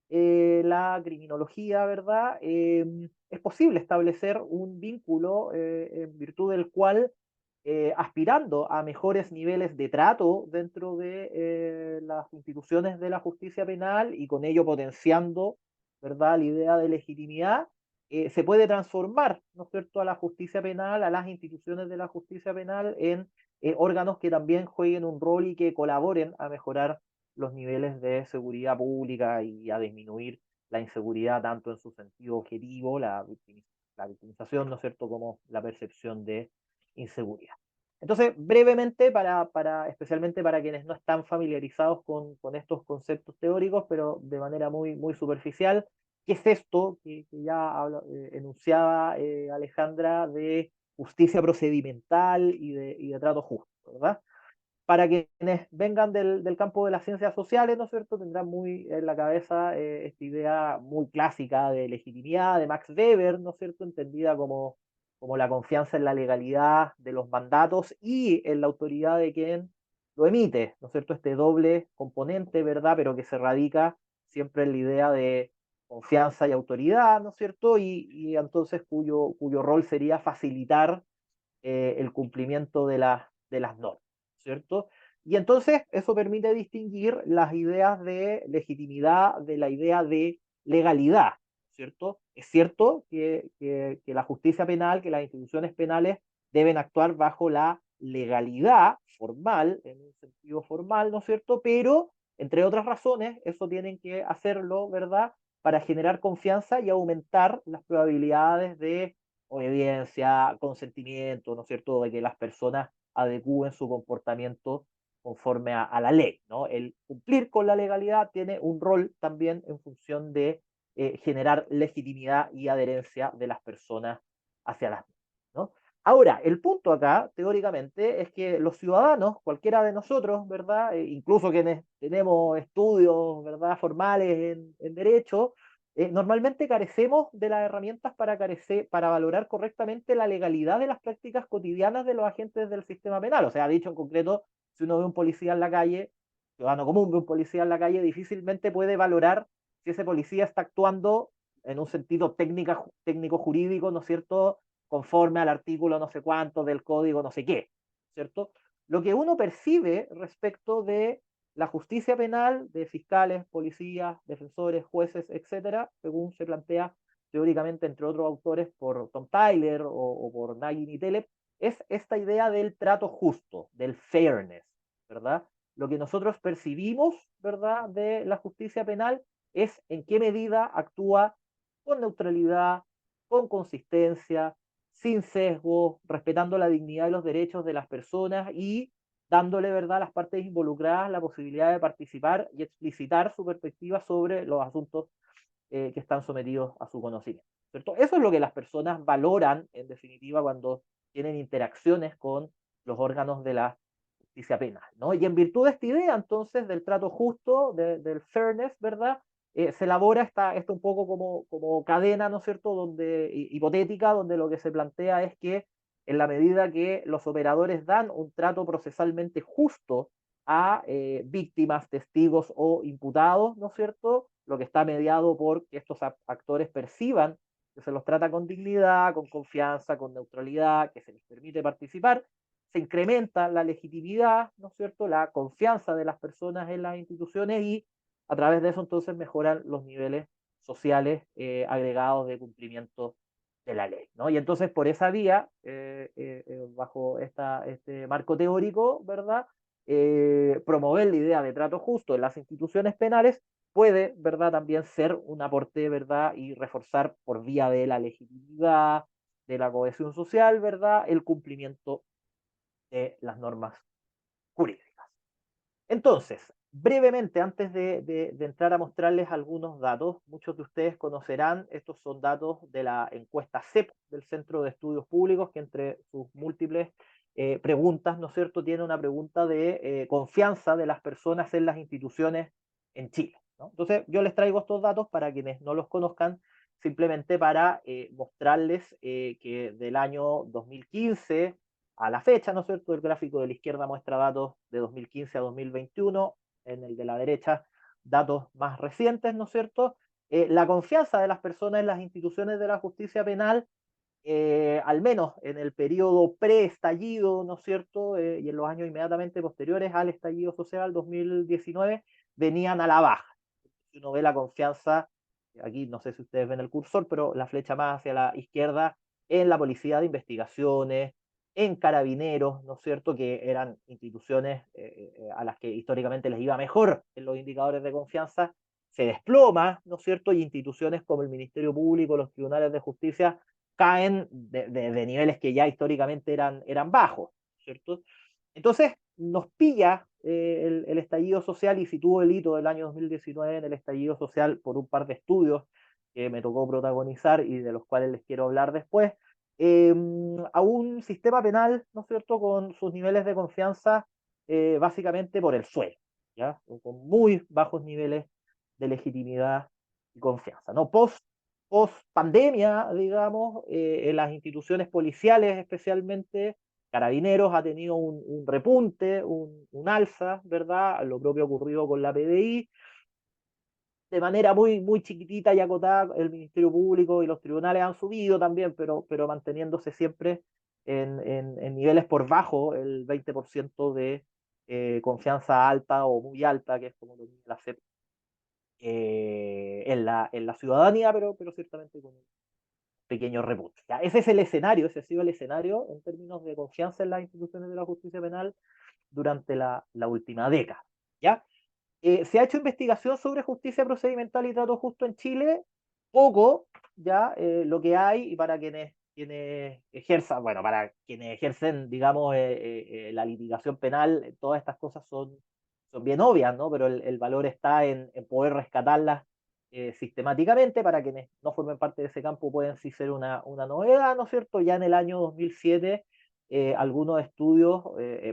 la criminología, ¿verdad? Es posible establecer un vínculo en virtud del cual, aspirando a mejores niveles de trato dentro de las instituciones de la justicia penal y con ello potenciando, ¿verdad?, la idea de legitimidad, se puede transformar, ¿no es cierto?, a la justicia penal, a las instituciones de la justicia penal en órganos que también jueguen un rol y que colaboren a mejorar los niveles de seguridad pública y a disminuir la inseguridad tanto en su sentido objetivo, la victimización, ¿no es cierto?, como la percepción de inseguridad. Entonces, brevemente, especialmente para quienes no están familiarizados con estos conceptos teóricos, pero de manera muy superficial, ¿qué es esto que ya enunciaba Alejandra de justicia procedimental y de trato justo, ¿verdad? Para quienes vengan del campo de las ciencias sociales, ¿no es cierto?, tendrán muy en la cabeza esta idea muy clásica de legitimidad de Max Weber, ¿no es cierto?, entendida como la confianza en la legalidad de los mandatos y en la autoridad de quien lo emite, ¿no es cierto?, este doble componente, ¿verdad?, pero que se radica siempre en la idea de confianza y autoridad, ¿no es cierto?, y entonces cuyo rol sería facilitar el cumplimiento de las normas, ¿cierto? Y entonces eso permite distinguir las ideas de legitimidad de la idea de legalidad, ¿cierto? Es cierto que la justicia penal, que las instituciones penales deben actuar bajo la legalidad formal, en un sentido formal, ¿no es cierto? Pero, entre otras razones, eso tienen que hacerlo, ¿verdad?, para generar confianza y aumentar las probabilidades de obediencia, consentimiento, ¿no es cierto?, de que las personas adecúen su comportamiento conforme a la ley, ¿no? El cumplir con la legalidad tiene un rol también en función de generar legitimidad y adherencia de las personas hacia las normas, ¿no? Ahora, el punto acá, teóricamente, es que los ciudadanos, cualquiera de nosotros, ¿verdad? Incluso quienes tenemos estudios, ¿verdad?, formales en derecho, normalmente carecemos de las herramientas para valorar correctamente la legalidad de las prácticas cotidianas de los agentes del sistema penal. O sea, dicho en concreto, si uno ve un policía en la calle, ciudadano común ve un policía en la calle, difícilmente puede valorar si ese policía está actuando en un sentido técnico jurídico, ¿no es cierto?, conforme al artículo no sé cuánto del código no sé qué, ¿cierto? Lo que uno percibe respecto de la justicia penal de fiscales, policías, defensores, jueces, etcétera, según se plantea teóricamente, entre otros autores, por Tom Tyler o por Nagin y Telep, es esta idea del trato justo, del fairness, ¿verdad? Lo que nosotros percibimos, ¿verdad?, de la justicia penal es en qué medida actúa con neutralidad, con consistencia, sin sesgo, respetando la dignidad y los derechos de las personas y dándole, ¿verdad?, a las partes involucradas la posibilidad de participar y explicitar su perspectiva sobre los asuntos que están sometidos a su conocimiento, ¿cierto? Eso es lo que las personas valoran, en definitiva, cuando tienen interacciones con los órganos de la justicia penal, ¿no? Y en virtud de esta idea, entonces, del trato justo, del fairness, ¿verdad? Se elabora esto un poco como cadena, ¿no es cierto?, donde, hipotética, donde lo que se plantea es que en la medida que los operadores dan un trato procesalmente justo a víctimas, testigos o imputados, ¿no es cierto?, lo que está mediado por que estos actores perciban que se los trata con dignidad, con confianza, con neutralidad, que se les permite participar, se incrementa la legitimidad, ¿no es cierto?, la confianza de las personas en las instituciones y a través de eso entonces mejoran los niveles sociales agregados de cumplimiento de la ley, ¿no? Y entonces por esa vía, bajo este marco teórico, ¿verdad?, promover la idea de trato justo en las instituciones penales puede, ¿verdad?, también ser un aporte, ¿verdad?, y reforzar por vía de la legitimidad, de la cohesión social, ¿verdad?, el cumplimiento de las normas jurídicas. Entonces, brevemente, antes de entrar a mostrarles algunos datos, muchos de ustedes conocerán, estos son datos de la encuesta CEP del Centro de Estudios Públicos, que entre sus múltiples preguntas, ¿no es cierto?, tiene una pregunta de confianza de las personas en las instituciones en Chile, ¿no? Entonces, yo les traigo estos datos para quienes no los conozcan, simplemente para mostrarles que del año 2015 a la fecha, ¿no es cierto? El gráfico de la izquierda muestra datos de 2015 a 2021, en el de la derecha datos más recientes, ¿no es cierto? La confianza de las personas en las instituciones de la justicia penal, al menos en el periodo pre-estallido, ¿no es cierto? Y en los años inmediatamente posteriores al estallido social 2019, venían a la baja. Si uno ve la confianza, aquí no sé si ustedes ven el cursor, pero la flecha más hacia la izquierda, en la policía de investigaciones, en carabineros, ¿no es cierto?, que eran instituciones a las que históricamente les iba mejor en los indicadores de confianza, se desploma, ¿no es cierto?, y instituciones como el Ministerio Público, los tribunales de justicia, caen de niveles que ya históricamente eran bajos, ¿cierto? Entonces, nos pilla el estallido social y situó el hito del año 2019 en el estallido social por un par de estudios que me tocó protagonizar y de los cuales les quiero hablar después, a un sistema penal, ¿no es cierto?, con sus niveles de confianza básicamente por el suelo, ¿ya? Con muy bajos niveles de legitimidad y confianza, ¿no? Post pandemia, digamos, en las instituciones policiales especialmente, Carabineros ha tenido un repunte, un alza, ¿verdad? Lo propio ocurrido con la PDI, de manera muy chiquitita y acotada. El Ministerio Público y los tribunales han subido también, pero manteniéndose siempre en niveles por bajo el 20% de confianza alta o muy alta, que es como lo dice la CEP, en la ciudadanía, pero ciertamente con un pequeño repunte. ¿Ya? Ese es el escenario, ese ha sido el escenario en términos de confianza en las instituciones de la justicia penal durante la última década. ¿Ya? Se ha hecho investigación sobre justicia procedimental y trato justo en Chile, poco, ya lo que hay, y para quienes ejerzan, bueno, para quienes ejercen, digamos, la litigación penal, todas estas cosas son bien obvias, ¿no? Pero el valor está en poder rescatarlas sistemáticamente. Para quienes no formen parte de ese campo pueden sí ser una novedad, ¿no es cierto? Ya en el año 2007 algunos estudios,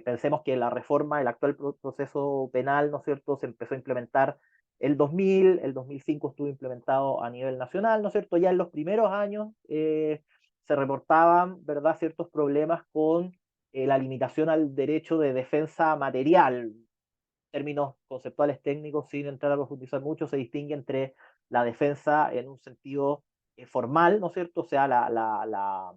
pensemos que la reforma, el actual proceso penal, ¿no es cierto?, se empezó a implementar el 2000, el 2005 estuvo implementado a nivel nacional, ¿no es cierto? Ya en los primeros años se reportaban, ¿verdad?, ciertos problemas con la limitación al derecho de defensa material. Términos conceptuales técnicos, sin entrar a profundizar mucho, se distingue entre la defensa en un sentido formal, ¿no es cierto? O sea, la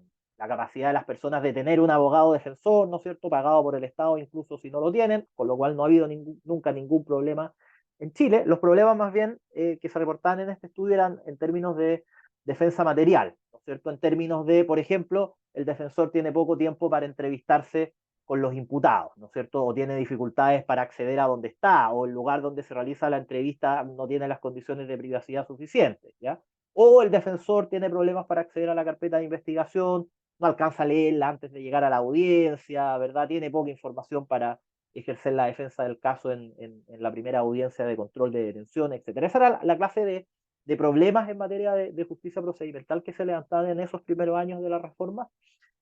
capacidad de las personas de tener un abogado defensor, ¿no es cierto?, pagado por el Estado, incluso si no lo tienen, con lo cual no ha habido nunca ningún problema en Chile. Los problemas más bien que se reportaban en este estudio eran en términos de defensa material, ¿no es cierto?, en términos de, por ejemplo, el defensor tiene poco tiempo para entrevistarse con los imputados, ¿no es cierto? O tiene dificultades para acceder a donde está, o el lugar donde se realiza la entrevista no tiene las condiciones de privacidad suficientes, ¿ya? O el defensor tiene problemas para acceder a la carpeta de investigación, no alcanza a leerla antes de llegar a la audiencia, ¿verdad? Tiene poca información para ejercer la defensa del caso en la primera audiencia de control de detención, etcétera. Esa era la clase de problemas en materia de justicia procedimental que se levantaban en esos primeros años de la reforma.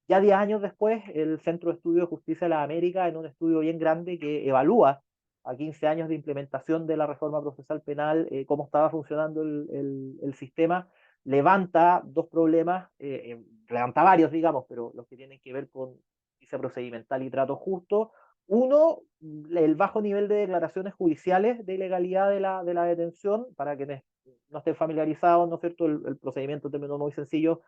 Ya 10 años después, el Centro de Estudios de Justicia de las Américas, en un estudio bien grande que evalúa a 15 años de implementación de la reforma procesal penal, cómo estaba funcionando el sistema, levanta dos problemas, levanta varios, digamos, pero los que tienen que ver con justicia procedimental y trato justo. Uno, el bajo nivel de declaraciones judiciales de ilegalidad de la detención, para quienes no estén familiarizados, ¿no es cierto? El procedimiento, en términos muy sencillos,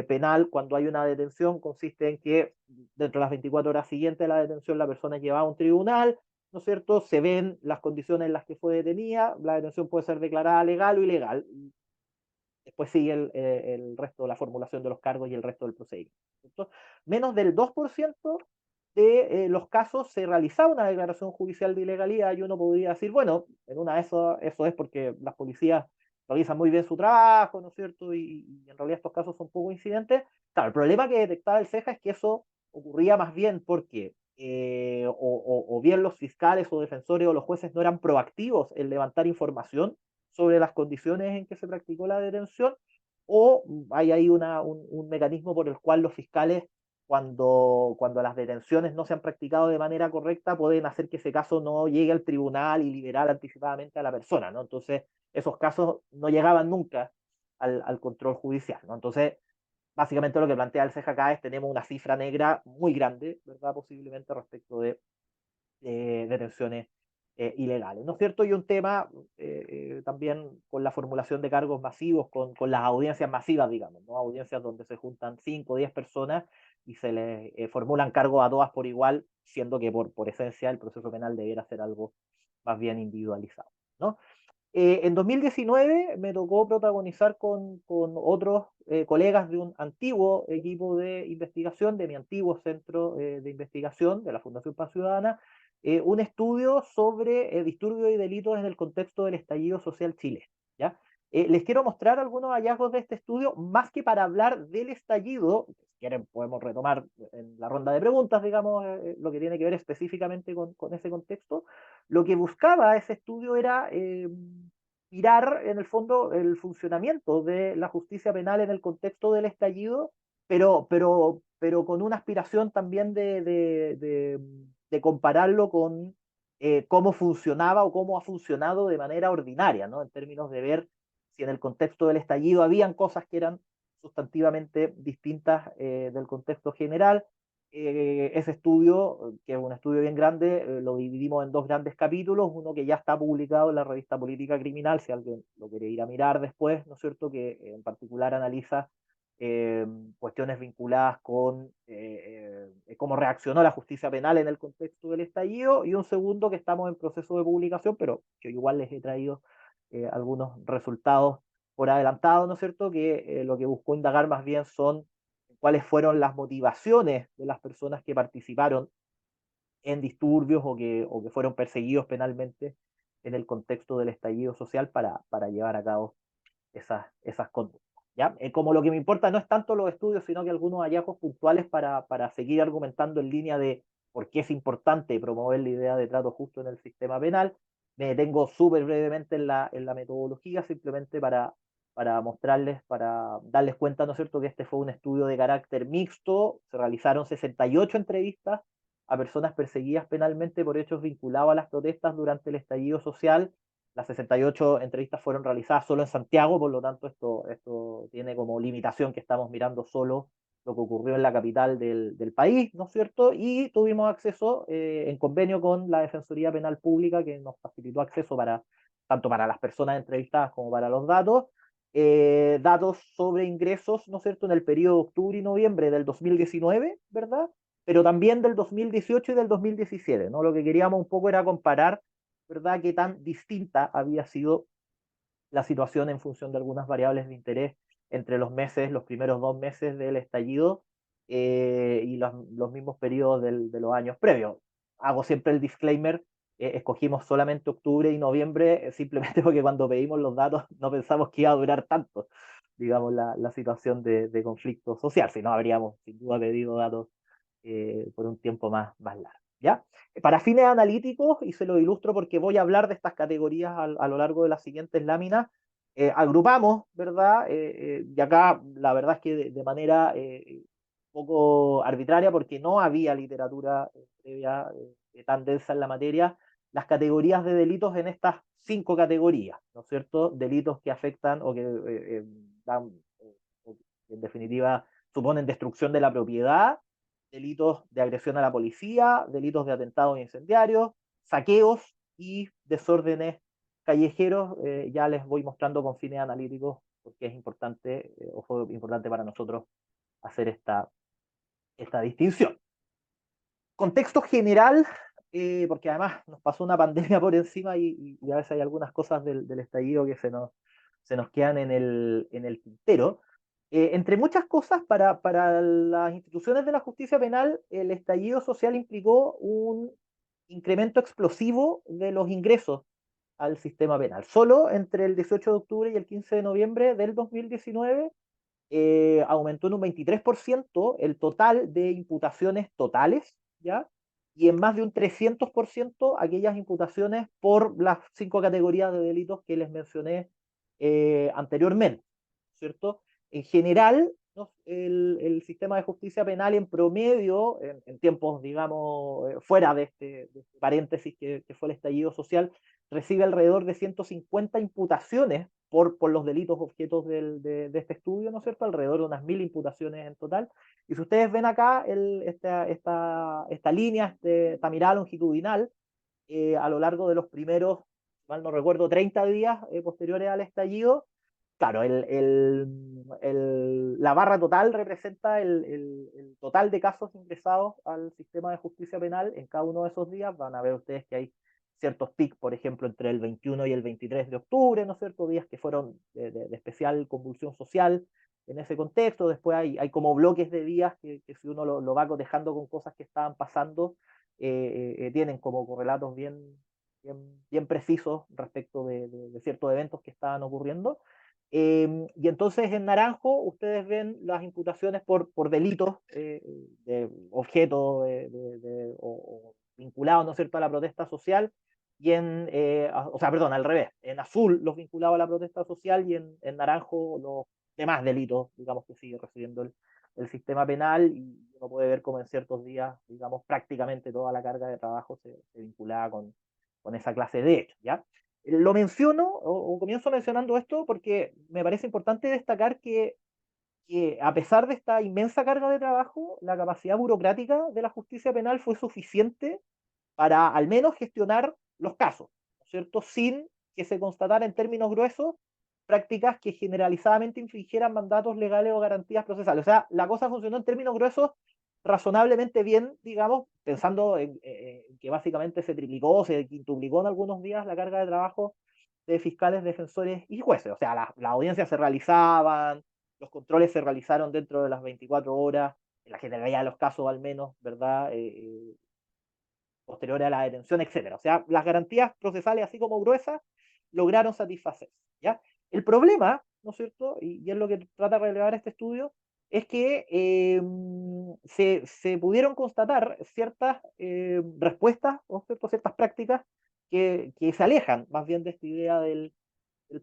penal, cuando hay una detención, consiste en que dentro de las 24 horas siguientes de la detención la persona es llevada a un tribunal, ¿no es cierto? Se ven las condiciones en las que fue detenida, la detención puede ser declarada legal o ilegal. Después sigue el resto de la formulación de los cargos y el resto del procedimiento. ¿Cierto? Menos del 2% de los casos se realizaba una declaración judicial de ilegalidad y uno podría decir, bueno, en una de eso es porque las policías realizan muy bien su trabajo, ¿no es cierto? Y en realidad estos casos son poco incidentes. Claro, el problema que detectaba el CEJA es que eso ocurría más bien porque o bien los fiscales o defensores o los jueces no eran proactivos en levantar información sobre las condiciones en que se practicó la detención, o hay ahí un mecanismo por el cual los fiscales, cuando las detenciones no se han practicado de manera correcta, pueden hacer que ese caso no llegue al tribunal y liberar anticipadamente a la persona, ¿no? Entonces, esos casos no llegaban nunca al control judicial, ¿no? Entonces, básicamente lo que plantea el CJK es tenemos una cifra negra muy grande, ¿verdad? Posiblemente respecto de detenciones ilegales, ¿no es cierto? Y un tema también con la formulación de cargos masivos, con las audiencias masivas, digamos, ¿no? Audiencias donde se juntan 5 o 10 personas y se les formulan cargos a todas por igual, siendo que por esencia el proceso penal debiera ser algo más bien individualizado, ¿no? En 2019 me tocó protagonizar con otros colegas de un antiguo equipo de investigación, de mi antiguo centro de investigación de la Fundación Paz Ciudadana, un estudio sobre disturbios y delitos en el contexto del estallido social chileno. ¿Ya? Les quiero mostrar algunos hallazgos de este estudio, más que para hablar del estallido, si quieren podemos retomar en la ronda de preguntas, digamos, lo que tiene que ver específicamente con ese contexto. Lo que buscaba ese estudio era mirar en el fondo el funcionamiento de la justicia penal en el contexto del estallido, pero con una aspiración también de compararlo con cómo funcionaba o cómo ha funcionado de manera ordinaria, ¿no? En términos de ver si en el contexto del estallido habían cosas que eran sustantivamente distintas del contexto general. Ese estudio, que es un estudio bien grande, lo dividimos en dos grandes capítulos, uno que ya está publicado en la revista Política Criminal, si alguien lo quiere ir a mirar después, ¿no es cierto?, que en particular analiza cuestiones vinculadas con cómo reaccionó la justicia penal en el contexto del estallido, y un segundo que estamos en proceso de publicación, pero que igual les he traído algunos resultados por adelantado, ¿no es cierto?, que lo que buscó indagar más bien son cuáles fueron las motivaciones de las personas que participaron en disturbios o que fueron perseguidos penalmente en el contexto del estallido social para llevar a cabo esas conductas. ¿Ya? Como lo que me importa no es tanto los estudios, sino que algunos hallazgos puntuales para seguir argumentando en línea de por qué es importante promover la idea de trato justo en el sistema penal. Me detengo súper brevemente en la metodología, simplemente para mostrarles, para darles cuenta, ¿no es cierto?, que este fue un estudio de carácter mixto. Se realizaron 68 entrevistas a personas perseguidas penalmente por hechos vinculados a las protestas durante el estallido social. Las 68 entrevistas fueron realizadas solo en Santiago, por lo tanto esto tiene como limitación que estamos mirando solo lo que ocurrió en la capital del país, ¿no es cierto? Y tuvimos acceso en convenio con la Defensoría Penal Pública, que nos facilitó acceso tanto para las personas entrevistadas como para los datos, datos sobre ingresos, ¿no es cierto?, en el periodo de octubre y noviembre del 2019, ¿verdad? Pero también del 2018 y del 2017, ¿no? Lo que queríamos un poco era comparar, ¿verdad?, qué tan distinta había sido la situación en función de algunas variables de interés entre los primeros 2 meses del estallido y los mismos periodos de los años previos. Hago siempre el disclaimer, escogimos solamente octubre y noviembre, simplemente porque cuando pedimos los datos no pensamos que iba a durar tanto, digamos, la situación de conflicto social, si no habríamos sin duda pedido datos por un tiempo más largo. ¿Ya? Para fines analíticos, y se lo ilustro porque voy a hablar de estas categorías a lo largo de las siguientes láminas, agrupamos, ¿verdad? Y acá la verdad es que de manera poco arbitraria, porque no había literatura previa tan densa en la materia, las categorías de delitos en estas 5 categorías, ¿no es cierto? Delitos que afectan o que dan, o que en definitiva suponen destrucción de la propiedad, delitos de agresión a la policía, delitos de atentados incendiarios, saqueos y desórdenes callejeros. Ya les voy mostrando con fines analíticos porque es importante o fue importante para nosotros hacer esta distinción. Contexto general, porque además nos pasó una pandemia por encima y a veces hay algunas cosas del estallido que se nos quedan en el tintero. Entre muchas cosas, para las instituciones de la justicia penal, el estallido social implicó un incremento explosivo de los ingresos al sistema penal. Solo entre el 18 de octubre y el 15 de noviembre del 2019 aumentó en un 23% el total de imputaciones totales, ¿ya? Y en más de un 300% aquellas imputaciones por las 5 categorías de delitos que les mencioné anteriormente, ¿cierto? En general, ¿no? El sistema de justicia penal en promedio, en tiempos, digamos, fuera de este paréntesis que fue el estallido social, recibe alrededor de 150 imputaciones por los delitos objetos de este estudio, ¿no es cierto? Alrededor de unas 1000 imputaciones en total. Y si ustedes ven acá esta línea, esta mirada longitudinal, a lo largo de los primeros, mal no recuerdo, 30 días posteriores al estallido, claro, la barra total representa el total de casos ingresados al sistema de justicia penal en cada uno de esos días. Van a ver ustedes que hay ciertos pics, por ejemplo, entre el 21 y el 23 de octubre, ¿no es cierto? Días que fueron de especial convulsión social en ese contexto. Después hay como bloques de días que si uno lo va cotejando con cosas que estaban pasando, tienen como correlatos bien precisos respecto de ciertos eventos que estaban ocurriendo. Y entonces en naranjo ustedes ven las imputaciones por delitos de objeto o vinculados, ¿no es cierto?, a la protesta social, y o sea, perdón, al revés, en azul los vinculados a la protesta social y en naranjo los demás delitos, digamos, que sigue recibiendo el sistema penal, y uno puede ver cómo en ciertos días, digamos, prácticamente toda la carga de trabajo se vinculaba con esa clase de hechos, ¿ya? Lo menciono o comienzo mencionando esto porque me parece importante destacar que a pesar de esta inmensa carga de trabajo, la capacidad burocrática de la justicia penal fue suficiente para al menos gestionar los casos, ¿no es cierto? Sin que se constatara en términos gruesos prácticas que generalizadamente infringieran mandatos legales o garantías procesales. O sea, la cosa funcionó en términos gruesos razonablemente bien, digamos, pensando en que básicamente se triplicó, se quintuplicó en algunos días la carga de trabajo de fiscales, defensores y jueces. O sea, las audiencias se realizaban, los controles se realizaron dentro de las 24 horas, en la generalidad de los casos al menos, ¿verdad? Posteriores a la detención, etcétera. O sea, las garantías procesales, así como gruesas, lograron satisfacerse, ¿ya? El problema, ¿no es cierto?, y es lo que trata de relevar este estudio, es que se pudieron constatar ciertas respuestas, ¿no es cierto?, ciertas prácticas que se alejan más bien de esta idea del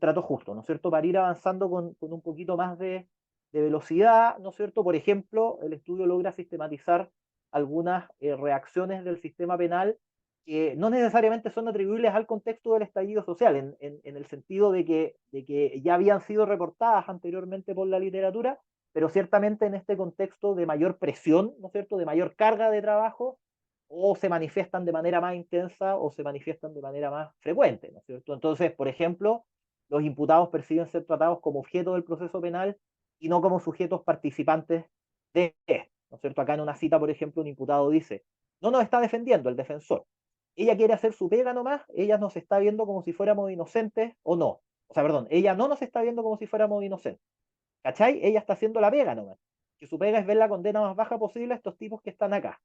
trato justo, ¿no es cierto?, para ir avanzando con un poquito más de velocidad, ¿no es cierto? Por ejemplo, el estudio logra sistematizar algunas reacciones del sistema penal que no necesariamente son atribuibles al contexto del estallido social, en el sentido de que ya habían sido reportadas anteriormente por la literatura, pero ciertamente en este contexto de mayor presión, ¿no es cierto?, de mayor carga de trabajo, o se manifiestan de manera más intensa o se manifiestan de manera más frecuente, ¿no es cierto? Entonces, por ejemplo, los imputados perciben ser tratados como objeto del proceso penal y no como sujetos participantes de, ¿no es cierto? Acá en una cita, por ejemplo, un imputado dice, no nos está defendiendo el defensor, ella quiere hacer su pega nomás, ella nos está viendo como si fuéramos inocentes o no. O sea, perdón, ella no nos está viendo como si fuéramos inocentes. ¿Cachai? Ella está haciendo la pega nomás. Que su pega es ver la condena más baja posible a estos tipos que están acá.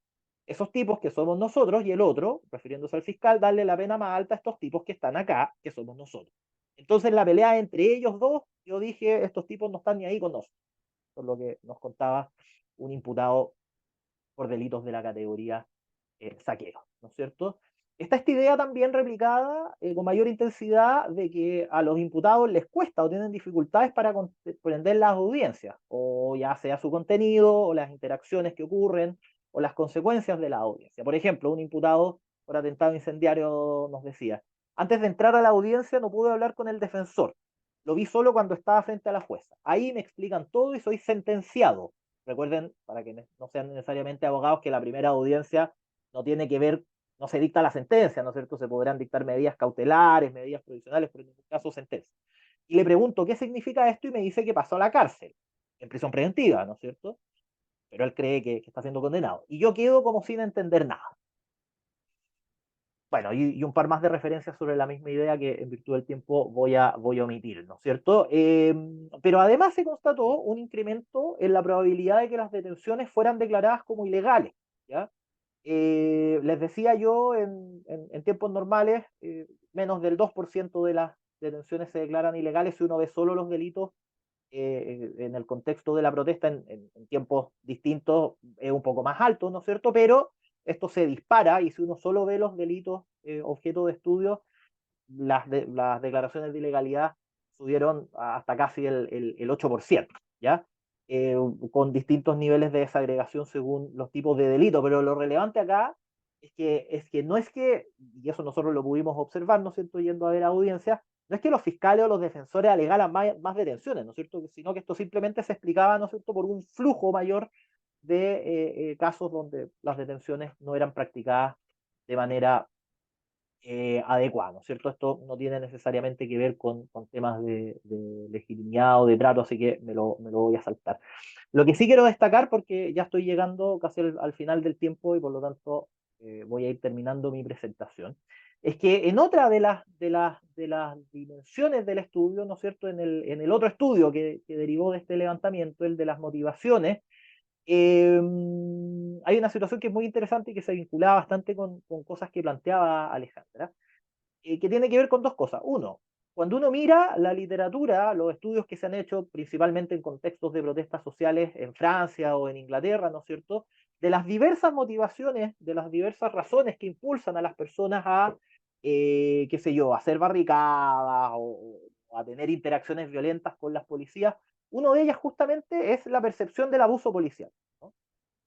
Esos tipos que somos nosotros y el otro, refiriéndose al fiscal, darle la pena más alta a estos tipos que están acá, que somos nosotros. Entonces la pelea entre ellos dos yo dije, estos tipos no están ni ahí con nosotros, por lo que nos contaba un imputado por delitos de la categoría saqueo, ¿no es cierto? Está esta idea también replicada con mayor intensidad de que a los imputados les cuesta o tienen dificultades para comprender las audiencias, o ya sea su contenido, o las interacciones que ocurren, o las consecuencias de la audiencia. Por ejemplo, un imputado por atentado incendiario nos decía, antes de entrar a la audiencia no pude hablar con el defensor, lo vi solo cuando estaba frente a la jueza. Ahí me explican todo y soy sentenciado. Recuerden, para que no sean necesariamente abogados, que la primera audiencia no tiene que ver, no se dicta la sentencia, ¿no es cierto? Se podrán dictar medidas cautelares, medidas provisionales, pero en ningún caso sentencia. Y le pregunto qué significa esto y me dice que pasó a la cárcel, en prisión preventiva, ¿no es cierto? Pero él cree que está siendo condenado. Y yo quedo como sin entender nada. Bueno, y un par más de referencias sobre la misma idea que en virtud del tiempo voy a omitir, ¿no es cierto? Pero además se constató un incremento en la probabilidad de que las detenciones fueran declaradas como ilegales, ¿ya? Les decía yo, en tiempos normales, menos del 2% de las detenciones se declaran ilegales si uno ve solo los delitos en el contexto de la protesta en tiempos distintos es un poco más alto, ¿no es cierto? Pero esto se dispara y si uno solo ve los delitos objeto de estudio, las declaraciones de ilegalidad subieron hasta casi el 8%, ¿ya? Eh, con distintos niveles de desagregación según los tipos de delito, pero lo relevante acá es que no es que, y eso nosotros lo pudimos observar, ¿no es cierto?, yendo a ver audiencias, no es que los fiscales o los defensores alegaran más detenciones, ¿no es cierto?, sino que esto simplemente se explicaba, ¿no es cierto?, por un flujo mayor de casos donde las detenciones no eran practicadas de manera adecuada, ¿no es cierto? Esto no tiene necesariamente que ver con temas de legitimidad o de trato, así que me lo voy a saltar. Lo que sí quiero destacar, porque ya estoy llegando casi al final del tiempo y por lo tanto voy a ir terminando mi presentación, es que en otra de las dimensiones del estudio, ¿no es cierto? En el otro estudio que derivó de este levantamiento, el de las motivaciones, eh, hay una situación que es muy interesante y que se vinculaba bastante con cosas que planteaba Alejandra, que tiene que ver con dos cosas. Uno, cuando uno mira la literatura, los estudios que se han hecho principalmente en contextos de protestas sociales en Francia o en Inglaterra, ¿no es cierto?, de las diversas motivaciones, de las diversas razones que impulsan a las personas a, qué sé yo, a hacer barricadas o a tener interacciones violentas con las policías, uno de ellas justamente es la percepción del abuso policial, ¿no?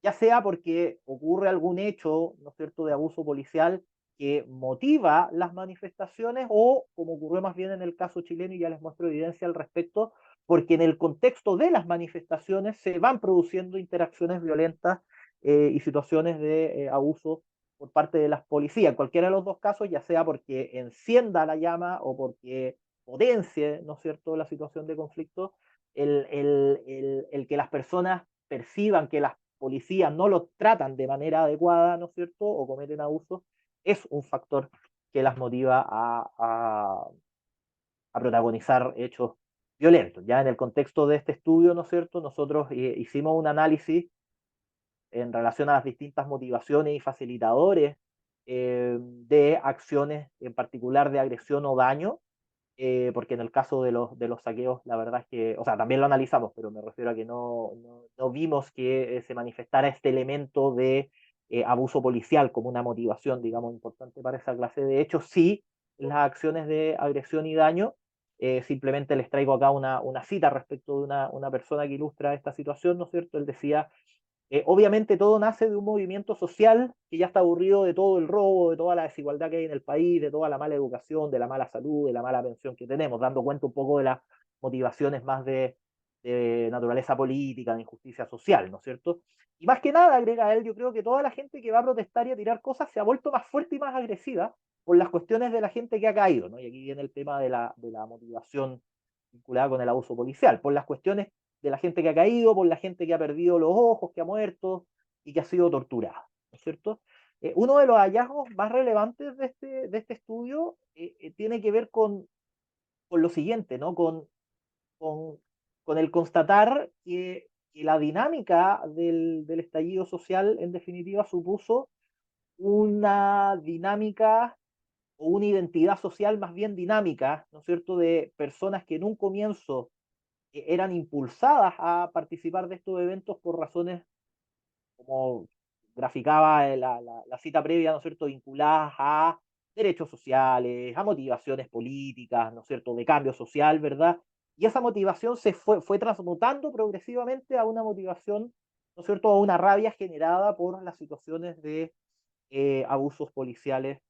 Ya sea porque ocurre algún hecho, ¿no es cierto?, de abuso policial que motiva las manifestaciones o, como ocurrió más bien en el caso chileno, y ya les muestro evidencia al respecto, porque en el contexto de las manifestaciones se van produciendo interacciones violentas y situaciones de abuso por parte de las policías. En cualquiera de los dos casos, ya sea porque encienda la llama o porque potencie, ¿no es cierto?, la situación de conflicto, el que las personas perciban que las policías no los tratan de manera adecuada, ¿no es cierto?, o cometen abusos, es un factor que las motiva a protagonizar hechos violentos. Ya en el contexto de este estudio, ¿no es cierto?, nosotros hicimos un análisis en relación a las distintas motivaciones y facilitadores de acciones, en particular de agresión o daño, porque en el caso de los saqueos, la verdad es que, o sea, también lo analizamos, pero me refiero a que no vimos que se manifestara este elemento de abuso policial como una motivación, digamos, importante para esa clase de hechos. Sí, las acciones de agresión y daño, simplemente les traigo acá una cita respecto de una persona que ilustra esta situación, ¿no es cierto? Él decía, obviamente todo nace de un movimiento social que ya está aburrido de todo el robo, de toda la desigualdad que hay en el país, de toda la mala educación, de la mala salud, de la mala pensión que tenemos, dando cuenta un poco de las motivaciones más de naturaleza política, de injusticia social, ¿no es cierto? Y más que nada, agrega él, yo creo que toda la gente que va a protestar y a tirar cosas se ha vuelto más fuerte y más agresiva por las cuestiones de la gente que ha caído, ¿no? Y aquí viene el tema de la motivación vinculada con el abuso policial, por las cuestiones de la gente que ha caído, por la gente que ha perdido los ojos, que ha muerto y que ha sido torturada, ¿no es cierto? Uno de los hallazgos más relevantes de este estudio tiene que ver con lo siguiente, ¿no? Con, con el constatar que la dinámica del estallido social, en definitiva, supuso una dinámica o una identidad social más bien dinámica, ¿no es cierto?, de personas que en un comienzo eran impulsadas a participar de estos eventos por razones, como graficaba la cita previa, ¿no es cierto?, vinculadas a derechos sociales, a motivaciones políticas, ¿no es cierto?, de cambio social, ¿verdad? Y esa motivación fue transmutando progresivamente a una motivación, ¿no es cierto?, a una rabia generada por las situaciones de abusos policiales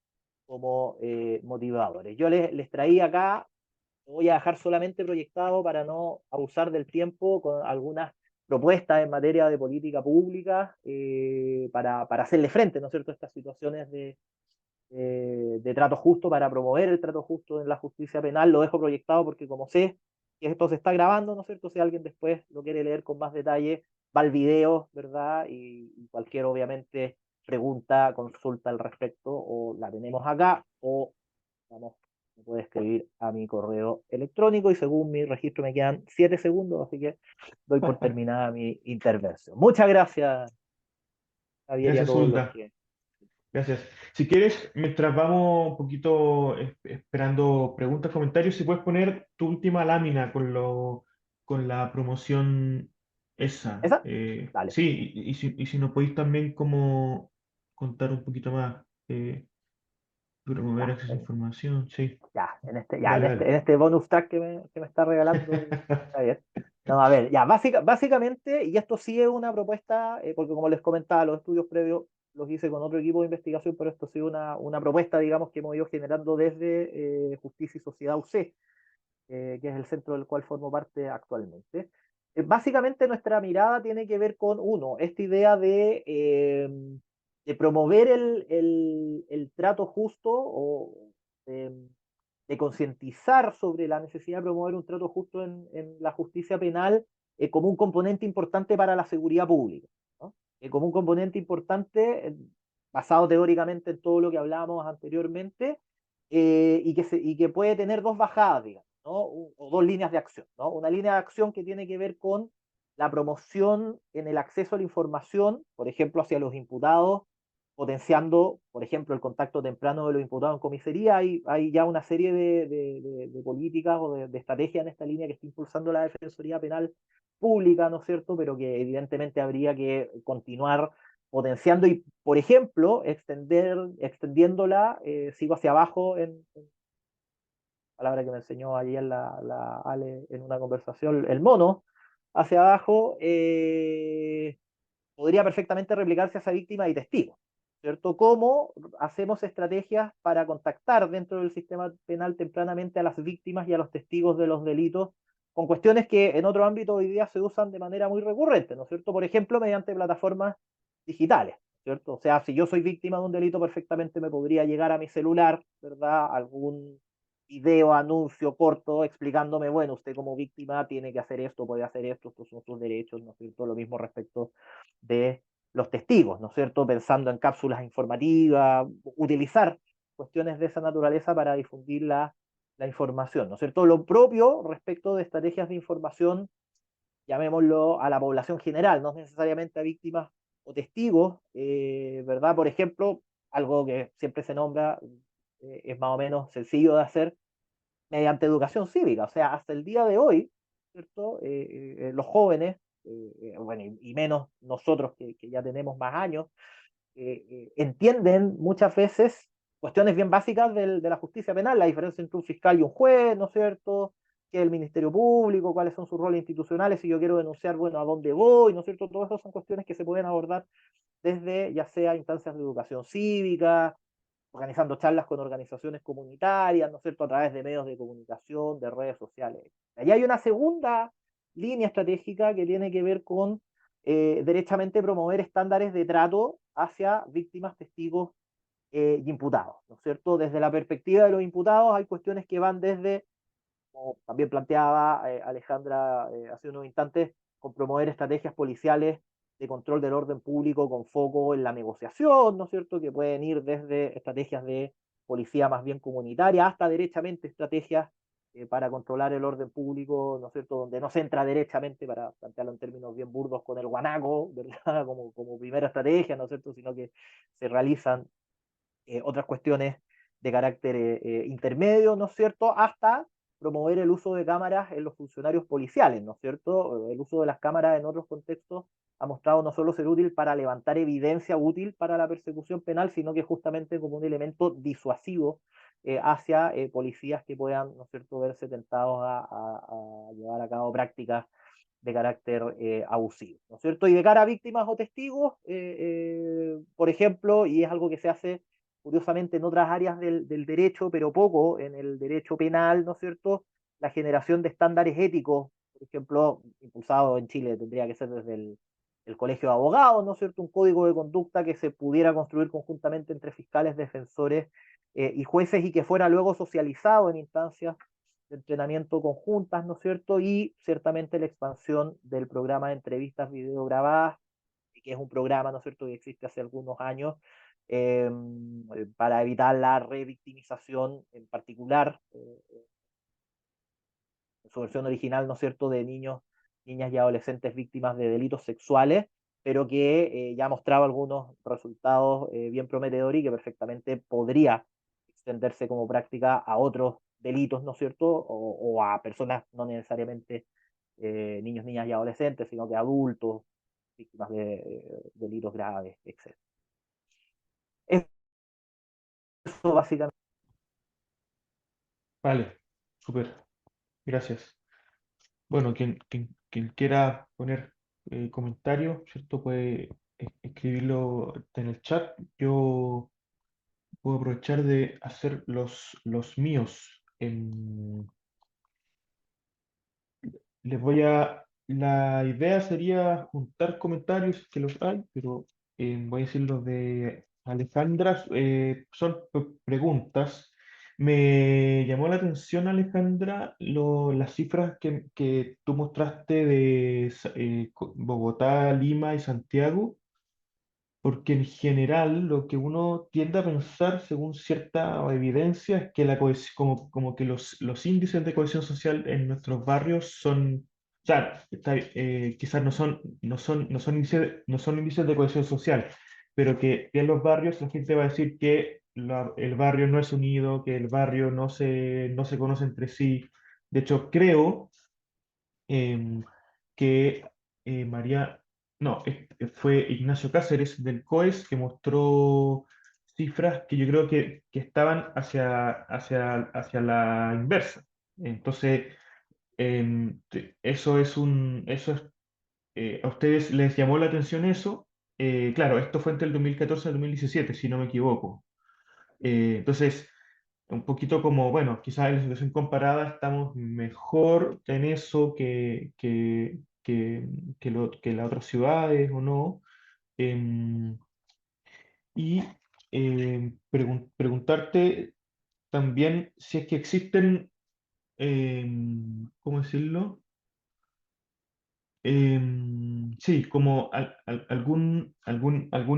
como motivadores. Yo les traía acá, voy a dejar solamente proyectado para no abusar del tiempo, con algunas propuestas en materia de política pública para hacerle frente, ¿no es cierto?, a estas situaciones de trato justo, para promover el trato justo en la justicia penal. Lo dejo proyectado porque como sé que esto se está grabando, ¿no es cierto?, si alguien después lo quiere leer con más detalle, va al video, ¿verdad? Y cualquier, obviamente, pregunta, consulta al respecto, o la tenemos acá, o vamos, me puede escribir a mi correo electrónico, y según mi registro me quedan 7 segundos, así que doy por terminada mi intervención. Muchas gracias, Javier, y a Gracias, todos los Ulda. que... Gracias. Si quieres, mientras vamos un poquito esperando preguntas, comentarios, si puedes poner tu última lámina con la promoción esa. ¿Esa? Dale. Sí, y si nos podéis también como contar un poquito más, promover Ya, acceso a información, sí. en Dale, dale. este bonus track que me está regalando Javier. No, a ver, ya, básicamente, y esto sí es una propuesta, porque como les comentaba, los estudios previos los hice con otro equipo de investigación, pero esto sí es una propuesta, digamos, que hemos ido generando desde Justicia y Sociedad UC, que es el centro del cual formo parte actualmente. Básicamente nuestra mirada tiene que ver con, uno, esta idea de promover el trato justo, o de concientizar sobre la necesidad de promover un trato justo en la justicia penal como un componente importante para la seguridad pública, ¿no? Como un componente importante basado teóricamente en todo lo que hablábamos anteriormente, y que puede tener dos bajadas, digamos, ¿no? O dos líneas de acción, ¿no? Una línea de acción que tiene que ver con la promoción en el acceso a la información, por ejemplo, hacia los imputados, potenciando, por ejemplo, el contacto temprano de los imputados en comisaría. Hay ya una serie de políticas o de estrategias en esta línea que está impulsando la Defensoría Penal Pública, ¿no es cierto?, pero que evidentemente habría que continuar potenciando y, por ejemplo, extendiéndola, sigo hacia abajo, palabra que me enseñó ayer la Ale en una conversación, el mono, hacia abajo, podría perfectamente replicarse a esa víctima y testigo, ¿cierto? ¿Cómo hacemos estrategias para contactar dentro del sistema penal tempranamente a las víctimas y a los testigos de los delitos, con cuestiones que en otro ámbito hoy día se usan de manera muy recurrente, ¿no es cierto? Por ejemplo, mediante plataformas digitales, ¿cierto? O sea, si yo soy víctima de un delito, perfectamente me podría llegar a mi celular, ¿verdad?, algún video, anuncio corto explicándome, bueno, usted como víctima tiene que hacer esto, puede hacer esto, estos son sus derechos, ¿no es cierto? Lo mismo respecto de los testigos, ¿no es cierto? Pensando en cápsulas informativas, utilizar cuestiones de esa naturaleza para difundir la información, ¿no es cierto? Lo propio respecto de estrategias de información, llamémoslo a la población general, no necesariamente a víctimas o testigos, ¿verdad? Por ejemplo, algo que siempre se nombra, es más o menos sencillo de hacer, mediante educación cívica. O sea, hasta el día de hoy, ¿cierto? Los jóvenes, bueno, y menos nosotros que ya tenemos más años, entienden muchas veces cuestiones bien básicas de la justicia penal, la diferencia entre un fiscal y un juez, ¿no es cierto? ¿Qué es el Ministerio Público? ¿Cuáles son sus roles institucionales? Si yo quiero denunciar, bueno, ¿a dónde voy? ¿No es cierto? Todas esas son cuestiones que se pueden abordar desde ya sea instancias de educación cívica, organizando charlas con organizaciones comunitarias, ¿no es cierto?, a través de medios de comunicación, de redes sociales. Allá hay una segunda línea estratégica que tiene que ver con derechamente promover estándares de trato hacia víctimas, testigos y imputados, ¿no es cierto? Desde la perspectiva de los imputados hay cuestiones que van desde, como también planteaba Alejandra hace unos instantes, con promover estrategias policiales de control del orden público con foco en la negociación, ¿no es cierto?, que pueden ir desde estrategias de policía más bien comunitaria hasta derechamente estrategias para controlar el orden público, ¿no es cierto?, donde no se entra derechamente, para plantearlo en términos bien burdos, con el guanaco, ¿verdad?, como primera estrategia, ¿no es cierto?, sino que se realizan otras cuestiones de carácter intermedio, ¿no es cierto?, hasta promover el uso de cámaras en los funcionarios policiales, ¿no es cierto? El uso de las cámaras en otros contextos ha mostrado no solo ser útil para levantar evidencia útil para la persecución penal, sino que justamente como un elemento disuasivo hacia policías que puedan, ¿no es cierto?, verse tentados a llevar a cabo prácticas de carácter abusivo, ¿no es cierto? Y de cara a víctimas o testigos, por ejemplo, y es algo que se hace curiosamente en otras áreas del derecho, pero poco en el derecho penal, ¿no es cierto? La generación de estándares éticos, por ejemplo, impulsado en Chile, tendría que ser desde el Colegio de Abogados, ¿no es cierto? Un código de conducta que se pudiera construir conjuntamente entre fiscales, defensores y jueces y que fuera luego socializado en instancias de entrenamiento conjuntas, ¿no es cierto? Y ciertamente la expansión del programa de entrevistas videograbadas, que es un programa, ¿no es cierto?, que existe hace algunos años eh, para evitar la revictimización en particular, en su versión original, ¿no es cierto?, de niños, niñas y adolescentes víctimas de delitos sexuales, pero que ya ha mostrado algunos resultados bien prometedores y que perfectamente podría extenderse como práctica a otros delitos, ¿no es cierto?, o a personas no necesariamente niños, niñas y adolescentes, sino que adultos, víctimas de delitos graves, etc. Eso básicamente. Vale, súper, gracias. Bueno, quien quiera poner comentarios, ¿cierto? Puede escribirlo en el chat. Yo puedo aprovechar de hacer los míos. Les voy a... La idea sería juntar comentarios, que los hay, pero voy a decir los de Alejandra. Son preguntas. Me llamó la atención, Alejandra, las cifras que tú mostraste de Bogotá, Lima y Santiago, porque en general lo que uno tiende a pensar, según cierta evidencia, es que como que los índices de cohesión social en nuestros barrios son, o sea, quizás no son índices de cohesión social, pero que en los barrios la gente va a decir que el barrio no es unido, que el barrio no se conoce entre sí. De hecho, creo em, que María, no, fue Ignacio Cáceres del COES que mostró cifras que yo creo que estaban hacia la inversa. Entonces, eso es, a ustedes les llamó la atención eso. Claro, esto fue entre el 2014 y el 2017 si no me equivoco. Entonces, un poquito como, bueno, quizás en la situación comparada estamos mejor en eso que las otras ciudades o no. Em, y preguntarte también si es que existen, ¿cómo decirlo? Sí, como algún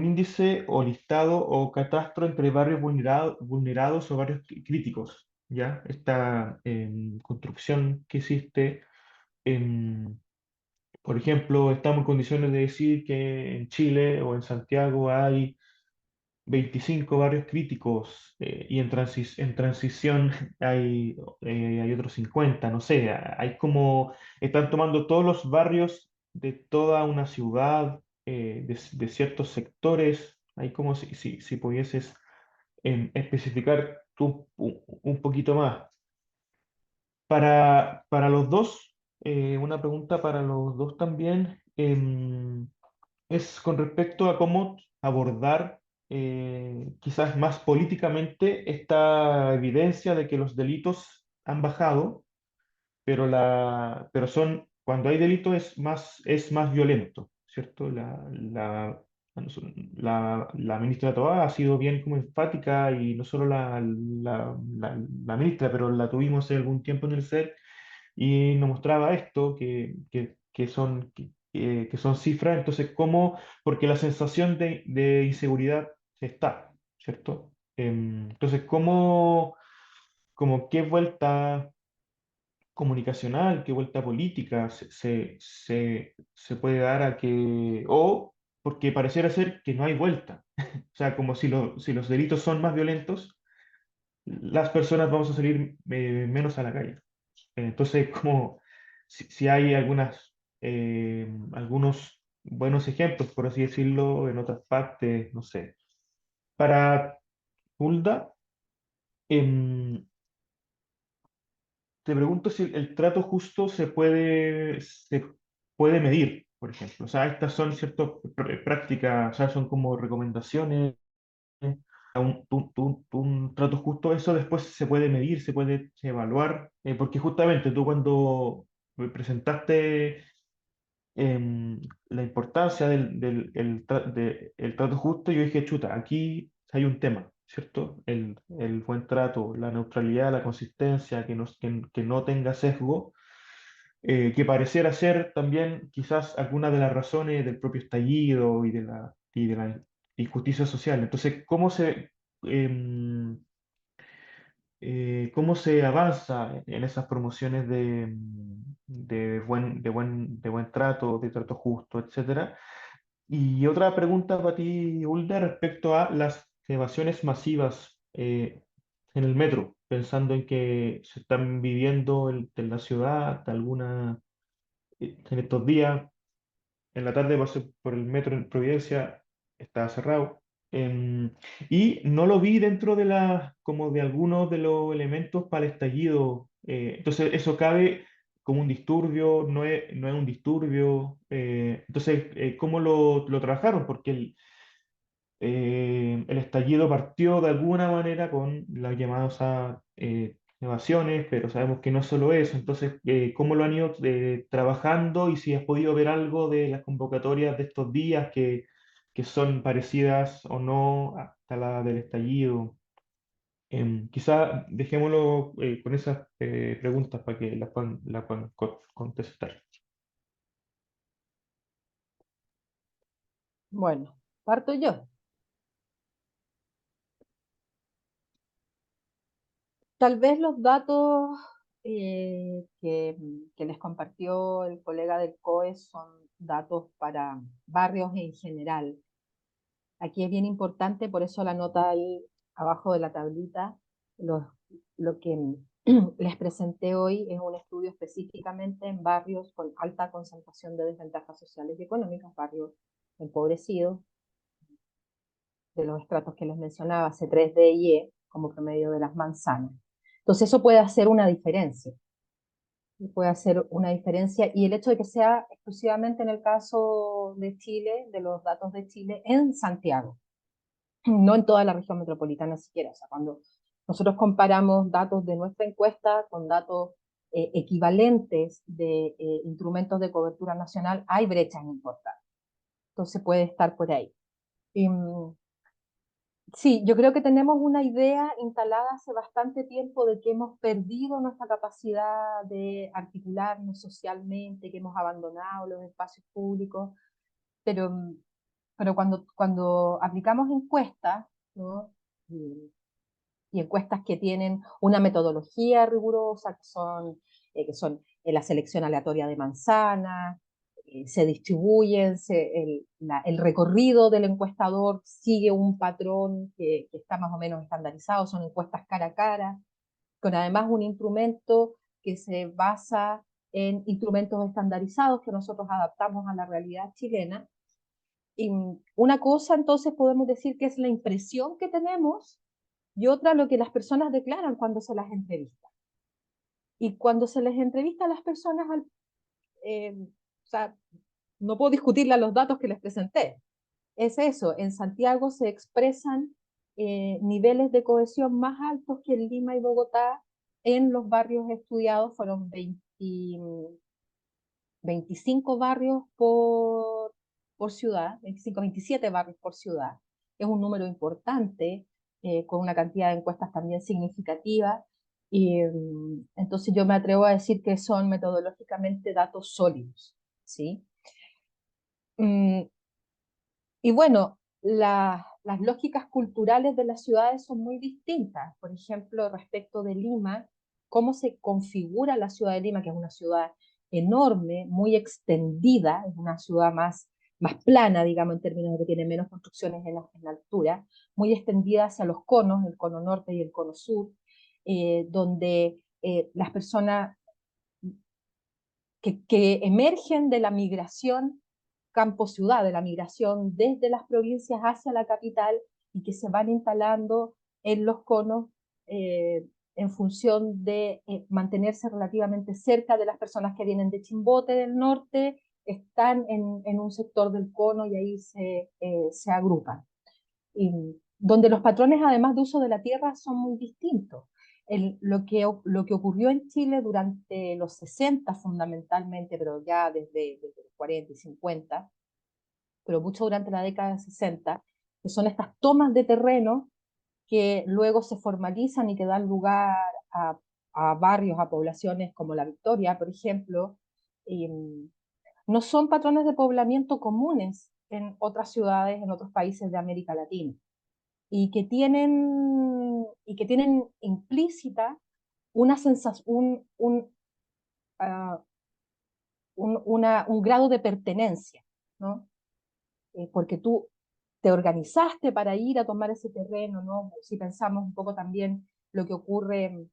índice o listado o catastro entre barrios vulnerados o barrios críticos, ¿ya? Esta construcción que existe, em, por ejemplo, estamos en condiciones de decir que en Chile o en Santiago hay 25 barrios críticos y en transición hay otros 50, no sé, hay como, están tomando todos los barrios de toda una ciudad, de ciertos sectores, hay como si pudieses especificar tú un poquito más. Para los dos, una pregunta para los dos también. Es con respecto a cómo abordar quizás más políticamente esta evidencia de que los delitos han bajado, pero cuando hay delito es más violento, ¿cierto? La ministra Toá ha sido bien como enfática y no solo la ministra, pero la tuvimos hace algún tiempo en el set y nos mostraba esto, que son cifras, entonces, ¿cómo? Porque la sensación de inseguridad está, ¿cierto? Entonces, ¿qué vuelta comunicacional, qué vuelta política se puede dar a que, o porque pareciera ser que no hay vuelta, o sea, como si los delitos son más violentos, las personas vamos a salir menos a la calle. Entonces, como si hay algunos buenos ejemplos, por así decirlo, en otras partes, no sé. Para Hulda, em, te pregunto si el trato justo se puede medir, por ejemplo. O sea, estas son ciertas prácticas, o sea, son como recomendaciones a un trato justo. Eso después se puede medir, se puede evaluar, porque justamente tú cuando me presentaste la importancia del trato justo, yo dije, chuta, aquí hay un tema, ¿cierto? El buen trato, la neutralidad, la consistencia, que no tenga sesgo, que pareciera ser también quizás alguna de las razones del propio estallido y de la injusticia social. Entonces, em, cómo se avanza en esas promociones de buen trato, de trato justo, etcétera? Y otra pregunta para ti, Ulda, respecto a las evasión masivas en el metro, pensando en que se están viviendo en la ciudad en estos días. En la tarde pasé por el metro en Providencia, estaba cerrado. em, y no lo vi dentro como de algunos de los elementos para el estallido. Entonces, eso cabe como un disturbio, no es un disturbio. Entonces, ¿cómo lo trabajaron? Porque el estallido partió de alguna manera con las llamadas a evasiones, pero sabemos que no es solo eso. Entonces, ¿cómo lo han ido trabajando y si has podido ver algo de las convocatorias de estos días que son parecidas o no hasta la del estallido? Quizá dejémoslo con esas preguntas para que las puedan contestar. Bueno, parto yo. Tal vez los datos que les compartió el colega del COE son datos para barrios en general. Aquí es bien importante, por eso la nota ahí abajo de la tablita, lo que les presenté hoy es un estudio específicamente en barrios con alta concentración de desventajas sociales y económicas, barrios empobrecidos, de los estratos que les mencionaba, C3, D y E, como promedio de las manzanas. Entonces eso puede hacer una diferencia. Puede hacer una diferencia y el hecho de que sea exclusivamente en el caso de Chile, de los datos de Chile, en Santiago, no en toda la región metropolitana siquiera. O sea, cuando nosotros comparamos datos de nuestra encuesta con datos equivalentes de instrumentos de cobertura nacional, hay brechas importantes. Entonces puede estar por ahí. Y, sí, yo creo que tenemos una idea instalada hace bastante tiempo de que hemos perdido nuestra capacidad de articularnos socialmente, que hemos abandonado los espacios públicos, pero, pero cuando aplicamos encuestas, ¿no? Y encuestas que tienen una metodología rigurosa, que son la selección aleatoria de manzanas, se distribuyen, el recorrido del encuestador sigue un patrón que está más o menos estandarizado, son encuestas cara a cara, con además un instrumento que se basa en instrumentos estandarizados que nosotros adaptamos a la realidad chilena. Y una cosa entonces podemos decir que es la impresión que tenemos y otra lo que las personas declaran cuando se las entrevista. Y cuando se les entrevista a las personas, o sea, no puedo discutirle a los datos que les presenté. Es eso, en Santiago se expresan niveles de cohesión más altos que en Lima y Bogotá. En los barrios estudiados fueron 25 barrios por ciudad, 25, 27 barrios por ciudad. Es un número importante, con una cantidad de encuestas también significativa. Y entonces yo me atrevo a decir que son metodológicamente datos sólidos, ¿sí? Mm, y bueno, las lógicas culturales de las ciudades son muy distintas. Por ejemplo, respecto de Lima, cómo se configura la ciudad de Lima, que es una ciudad enorme, muy extendida, es una ciudad más plana, digamos, en términos de que tiene menos construcciones en la altura, muy extendida hacia los conos, el cono norte y el cono sur, donde las personas que emergen de la migración campo-ciudad, de la migración desde las provincias hacia la capital y que se van instalando en los conos en función de mantenerse relativamente cerca de las personas que vienen de Chimbote del norte, están en un sector del cono y ahí se agrupan. Y donde los patrones, además de uso de la tierra, son muy distintos. Lo que ocurrió en Chile durante los 60 fundamentalmente, pero ya desde los 40 y 50, pero mucho durante la década de 60, que son estas tomas de terreno que luego se formalizan y que dan lugar a barrios, a poblaciones como La Victoria, por ejemplo, no son patrones de poblamiento comunes en otras ciudades, en otros países de América Latina, y que tienen implícita una sensación, uh, un grado de pertenencia, ¿no? Porque tú te organizaste para ir a tomar ese terreno, ¿no? Si pensamos un poco también lo que ocurre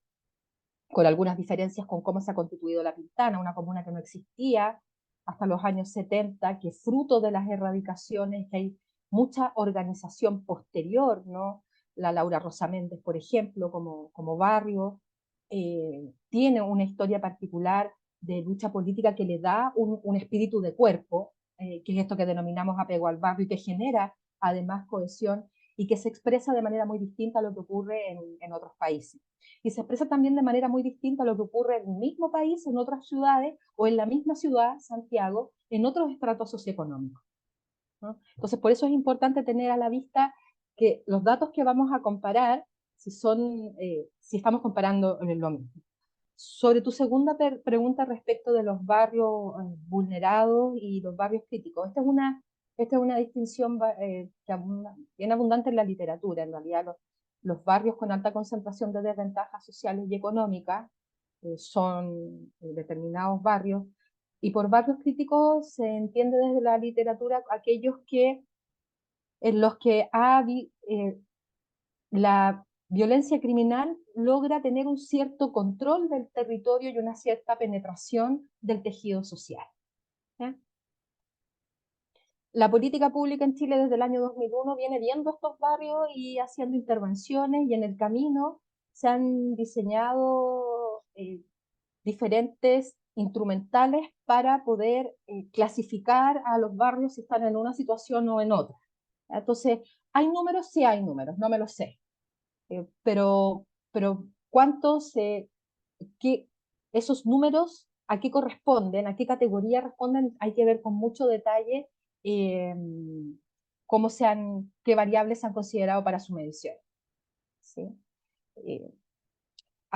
con algunas diferencias con cómo se ha constituido La Pintana, una comuna que no existía hasta los años 70, que fruto de las erradicaciones, que hay mucha organización posterior, ¿no? La Laura Rosa Méndez, por ejemplo, como barrio, tiene una historia particular de lucha política que le da un espíritu de cuerpo, que es esto que denominamos apego al barrio y que genera además cohesión y que se expresa de manera muy distinta a lo que ocurre en otros países. Y se expresa también de manera muy distinta a lo que ocurre en el mismo país, en otras ciudades, o en la misma ciudad, Santiago, en otros estratos socioeconómicos, ¿no? Entonces, por eso es importante tener a la vista que los datos que vamos a comparar, si estamos comparando lo mismo. Sobre tu segunda pregunta respecto de los barrios vulnerados y los barrios críticos, esta es una distinción bien abundante en la literatura. En realidad, los barrios con alta concentración de desventajas sociales y económicas son determinados barrios, y por barrios críticos se entiende desde la literatura aquellos en los que la violencia criminal logra tener un cierto control del territorio y una cierta penetración del tejido social, ¿ya? La política pública en Chile desde el año 2001 viene viendo estos barrios y haciendo intervenciones, y en el camino se han diseñado diferentes instrumentales para poder clasificar a los barrios si están en una situación o en otra. Entonces, ¿hay números? Sí hay números, no me lo sé. Pero ¿cuántos, esos números, a qué corresponden, a qué categoría responden? Hay que ver con mucho detalle eh, qué variables se han considerado para su medición, ¿sí? Eh,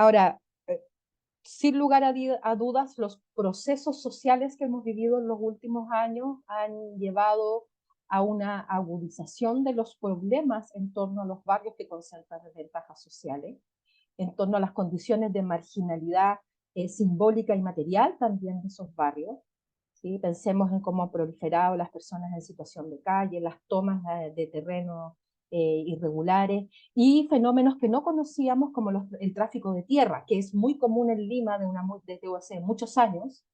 Ahora, sin lugar a dudas, los procesos sociales que hemos vivido en los últimos años han llevado a una agudización de los problemas en torno a los barrios que concentran desventajas sociales, en torno a las condiciones de marginalidad simbólica y material también de esos barrios, ¿sí? Pensemos en cómo han proliferado las personas en situación de calle, las tomas de terreno irregulares y fenómenos que no conocíamos como el tráfico de tierra, que es muy común en Lima desde hace muchos años,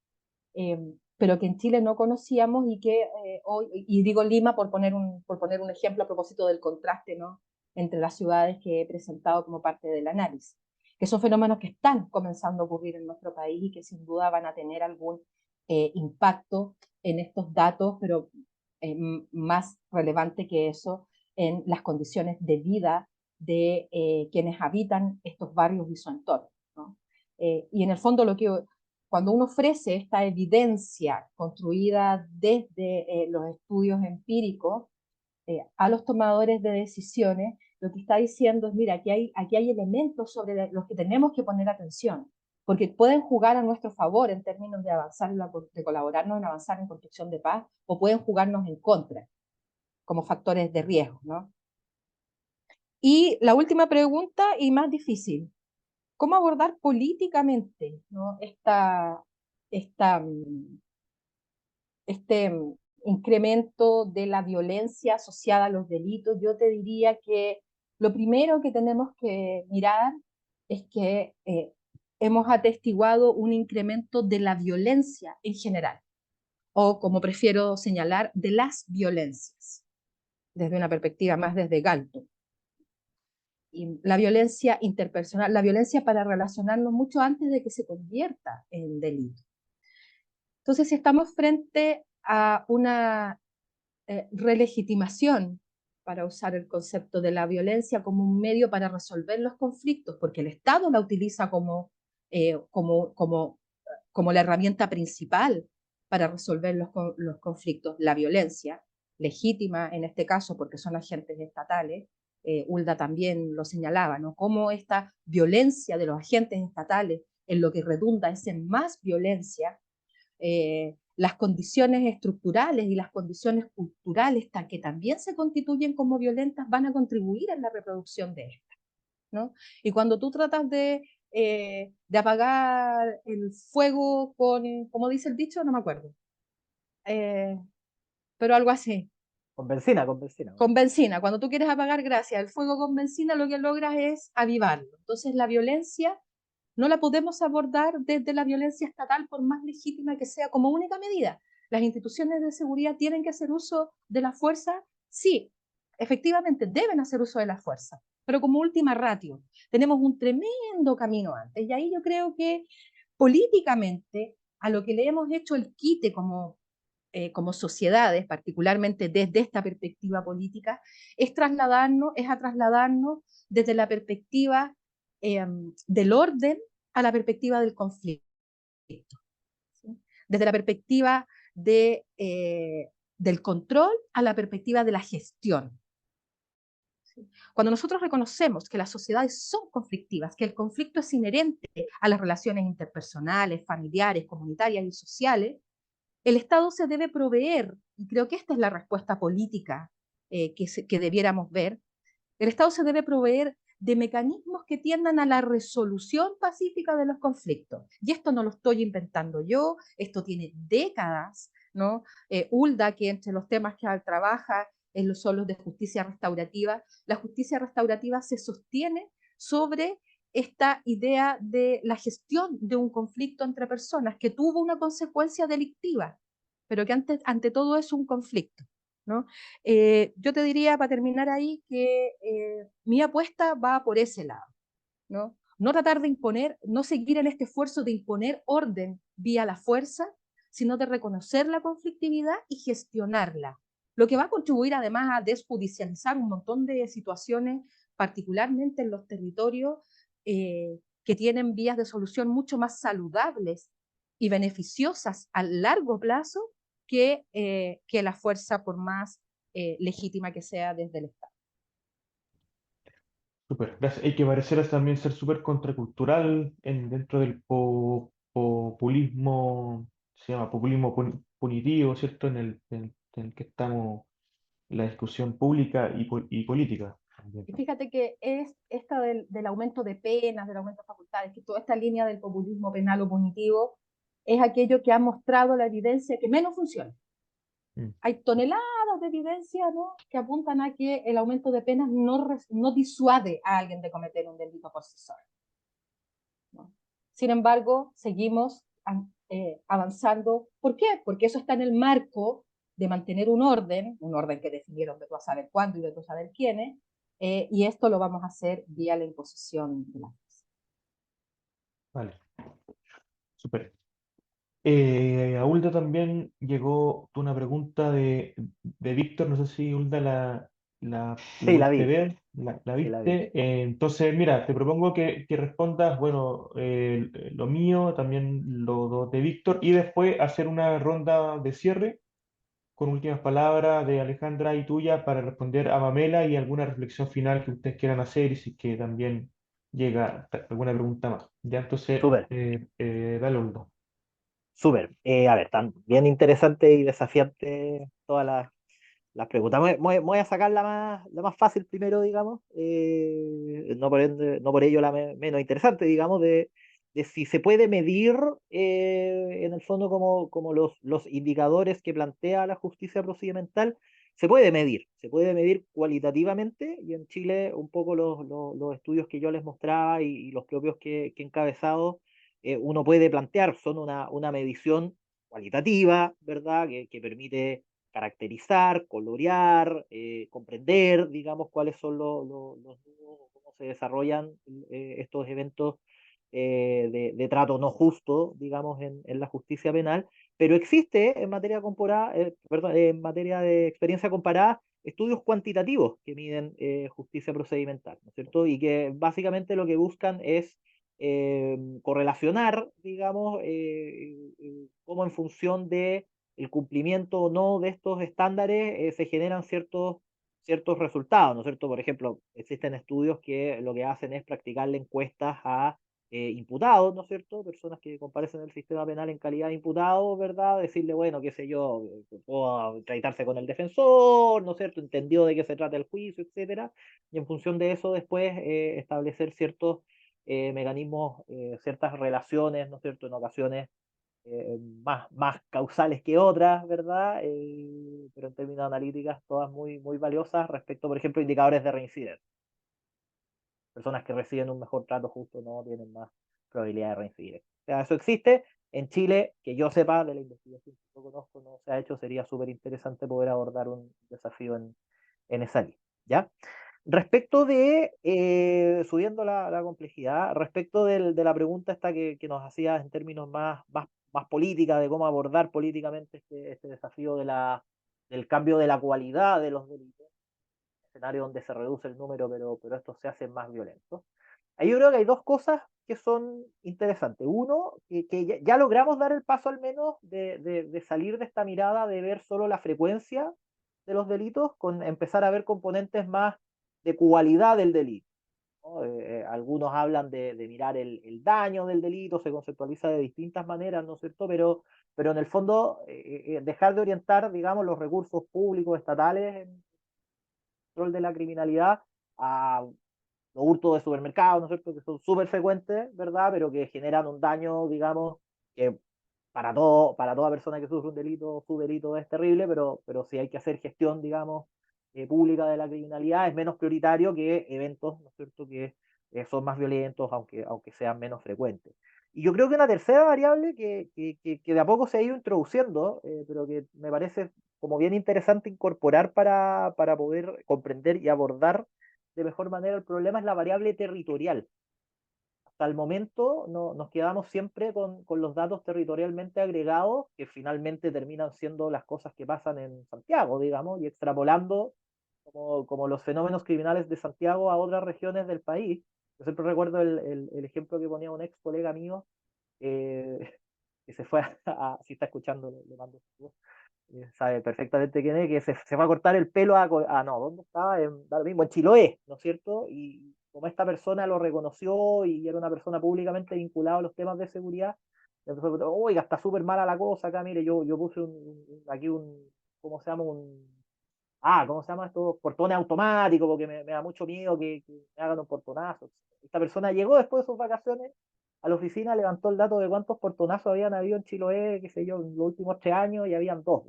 pero que en Chile no conocíamos y que hoy, y digo Lima por poner un ejemplo a propósito del contraste, ¿no?, entre las ciudades que he presentado como parte del análisis, que son fenómenos que están comenzando a ocurrir en nuestro país y que sin duda van a tener algún impacto en estos datos, pero más relevante que eso, en las condiciones de vida de quienes habitan estos barrios y su entorno, ¿no? Y en el fondo cuando uno ofrece esta evidencia construida desde los estudios empíricos a los tomadores de decisiones, lo que está diciendo es, mira, aquí hay elementos sobre los que tenemos que poner atención, porque pueden jugar a nuestro favor en términos de avanzar, de colaborarnos en avanzar en construcción de paz, o pueden jugarnos en contra, como factores de riesgo, ¿no? Y la última pregunta, y más difícil: ¿cómo abordar políticamente, ¿no?, este incremento de la violencia asociada a los delitos? Yo te diría que lo primero que tenemos que mirar es que hemos atestiguado un incremento de la violencia en general, o como prefiero señalar, de las violencias, desde una perspectiva más desde Galton. Y la violencia interpersonal, la violencia para relacionarnos mucho antes de que se convierta en delito. Entonces, si estamos frente a una relegitimación, para usar el concepto de la violencia como un medio para resolver los conflictos, porque el Estado la utiliza como la herramienta principal para resolver los conflictos, la violencia, legítima en este caso porque son agentes estatales. Ulda también lo señalaba, ¿no? Cómo esta violencia de los agentes estatales en lo que redunda es en más violencia, las condiciones estructurales y las condiciones culturales que también se constituyen como violentas van a contribuir en la reproducción de estas, ¿no? Y cuando tú tratas de apagar el fuego con, como dice el dicho, no me acuerdo, eh, pero algo así, Con benzina, con benzina. con benzina, cuando tú quieres apagar gracias el fuego con benzina, lo que logras es avivarlo. Entonces la violencia no la podemos abordar desde la violencia estatal, por más legítima que sea, como única medida. Las instituciones de seguridad tienen que hacer uso de la fuerza, sí, efectivamente deben hacer uso de la fuerza, pero como última ratio. Tenemos un tremendo camino antes, y ahí yo creo que políticamente a lo que le hemos hecho el quite como sociedades, particularmente desde esta perspectiva política, es a trasladarnos desde la perspectiva del orden a la perspectiva del conflicto, ¿sí? Desde la perspectiva del control a la perspectiva de la gestión. ¿Sí? Cuando nosotros reconocemos que las sociedades son conflictivas, que el conflicto es inherente a las relaciones interpersonales, familiares, comunitarias y sociales, el Estado se debe proveer, y creo que esta es la respuesta política que debiéramos ver, el Estado se debe proveer de mecanismos que tiendan a la resolución pacífica de los conflictos. Y esto no lo estoy inventando yo, esto tiene décadas, ¿no? Ulda, que entre los temas que trabaja son los de justicia restaurativa, la justicia restaurativa se sostiene sobre esta idea de la gestión de un conflicto entre personas que tuvo una consecuencia delictiva, pero que ante todo es un conflicto, ¿no? Yo te diría, para terminar ahí, que mi apuesta va por ese lado, ¿no? No tratar de imponer, no seguir en este esfuerzo de imponer orden vía la fuerza, sino de reconocer la conflictividad y gestionarla, lo que va a contribuir además a desjudicializar un montón de situaciones, particularmente en los territorios que tienen vías de solución mucho más saludables y beneficiosas a largo plazo que la fuerza, por más legítima que sea desde el Estado. Súper, gracias. Hay que parecer también ser súper contracultural dentro del populismo, se llama populismo punitivo, ¿cierto? En el que estamos en la discusión pública y política también. Y fíjate que es esta del aumento de penas, del aumento de facultades, que toda esta línea del populismo penal o punitivo es aquello que ha mostrado la evidencia que menos funciona. Mm. Hay toneladas de evidencia, ¿no?, que apuntan a que el aumento de penas no disuade a alguien de cometer un delito por sí solo, ¿no? Sin embargo, seguimos avanzando. ¿Por qué? Porque eso está en el marco de mantener un orden que definieron de tú a saber cuándo y de tú a saber quiénes, y esto lo vamos a hacer vía la imposición de la fuerza. Vale, súper. A Hulda también llegó una pregunta de Víctor, no sé si Hulda la Sí, la pudiste vi, ver, la sí, la vi. viste. Entonces, mira, te propongo que respondas, bueno, lo mío, también lo de Víctor, y después hacer una ronda de cierre con últimas palabras de Alejandra y tuya para responder a Pamela y alguna reflexión final que ustedes quieran hacer y si es que también llega alguna pregunta más. Ya, entonces, Súper, dale, Hulda. súper. A ver, tan bien interesante y desafiante todas las preguntas. Voy a sacar la más fácil primero, digamos, no por ello menos interesante, digamos, de si se puede medir en el fondo como los indicadores que plantea la justicia procedimental, se puede medir cualitativamente, y en Chile un poco los estudios que yo les mostraba y los propios que he encabezado uno puede plantear, son una medición cualitativa, ¿verdad? Que permite caracterizar, colorear, comprender, digamos, cuáles son los nudos, cómo se desarrollan estos eventos de trato no justo, digamos, en la justicia penal, pero existe en materia, perdón, en materia de experiencia comparada estudios cuantitativos que miden justicia procedimental, ¿no es cierto? Y que básicamente lo que buscan es correlacionar, digamos, cómo en función de el cumplimiento o no de estos estándares se generan ciertos resultados, ¿no es cierto? Por ejemplo, existen estudios que lo que hacen es practicarle encuestas a imputados, ¿no es cierto? Personas que comparecen en el sistema penal en calidad de imputados, ¿verdad? Decirle, bueno, qué sé yo, puedo tratarse con el defensor, ¿no es cierto? Entendió de qué se trata el juicio, etcétera. Y en función de eso, después establecer ciertos mecanismos, ciertas relaciones, ¿no es cierto? En ocasiones más causales que otras, ¿verdad? Pero en términos analíticas, todas muy valiosas respecto, por ejemplo, a indicadores de reincidencia. Personas que reciben un mejor trato justo no tienen más probabilidad de reincidir. O sea, eso existe. En Chile, que yo sepa de la investigación que yo conozco, no se ha hecho, sería súper interesante poder abordar un desafío en esa línea. ¿Ya? Respecto de, subiendo la complejidad, respecto de la pregunta esta que nos hacías en términos más política, de cómo abordar políticamente este desafío del cambio de la cualidad de los delitos, escenario donde se reduce el número, pero estos se hacen más violentos. Ahí yo creo que hay dos cosas que son interesantes. Uno, que ya logramos dar el paso al menos de salir de esta mirada de ver solo la frecuencia de los delitos, con empezar a ver componentes más de cualidad del delito, ¿no? Algunos hablan de mirar el daño del delito, se conceptualiza de distintas maneras, ¿no es cierto? Pero en el fondo, dejar de orientar, digamos, los recursos públicos estatales en control de la criminalidad a los hurtos de supermercados, ¿no es cierto? Que son súper frecuentes, ¿verdad? Pero que generan un daño, digamos, que para toda persona que sufre un delito, su delito es terrible, pero si hay que hacer gestión, digamos, pública de la criminalidad, es menos prioritario que eventos, ¿no es cierto?, que son más violentos, aunque sean menos frecuentes. Y yo creo que una tercera variable que de a poco se ha ido introduciendo, pero que me parece como bien interesante incorporar para poder comprender y abordar de mejor manera el problema, es la variable territorial. Hasta el momento nos quedamos siempre con los datos territorialmente agregados, que finalmente terminan siendo las cosas que pasan en Santiago, digamos, y extrapolando como los fenómenos criminales de Santiago a otras regiones del país. Yo siempre recuerdo el ejemplo que ponía un ex colega mío, eh, que se fue si está escuchando, le mando saludos, sabe perfectamente quién es, que se va a cortar el pelo no, ¿dónde estaba? Da lo mismo, en Chiloé, ¿no es cierto? Y como esta persona lo reconoció y era una persona públicamente vinculada a los temas de seguridad, empezó a preguntar, oiga, está súper mala la cosa acá, mire, yo puse aquí ¿cómo se llama? ¿Cómo se llama esto? Portones automáticos, porque me da mucho miedo que me hagan un portonazo. Esta persona llegó después de sus vacaciones a la oficina, levantó el dato de cuántos portonazos habían habido en Chiloé, qué sé yo, en los últimos 3 años, y habían dos.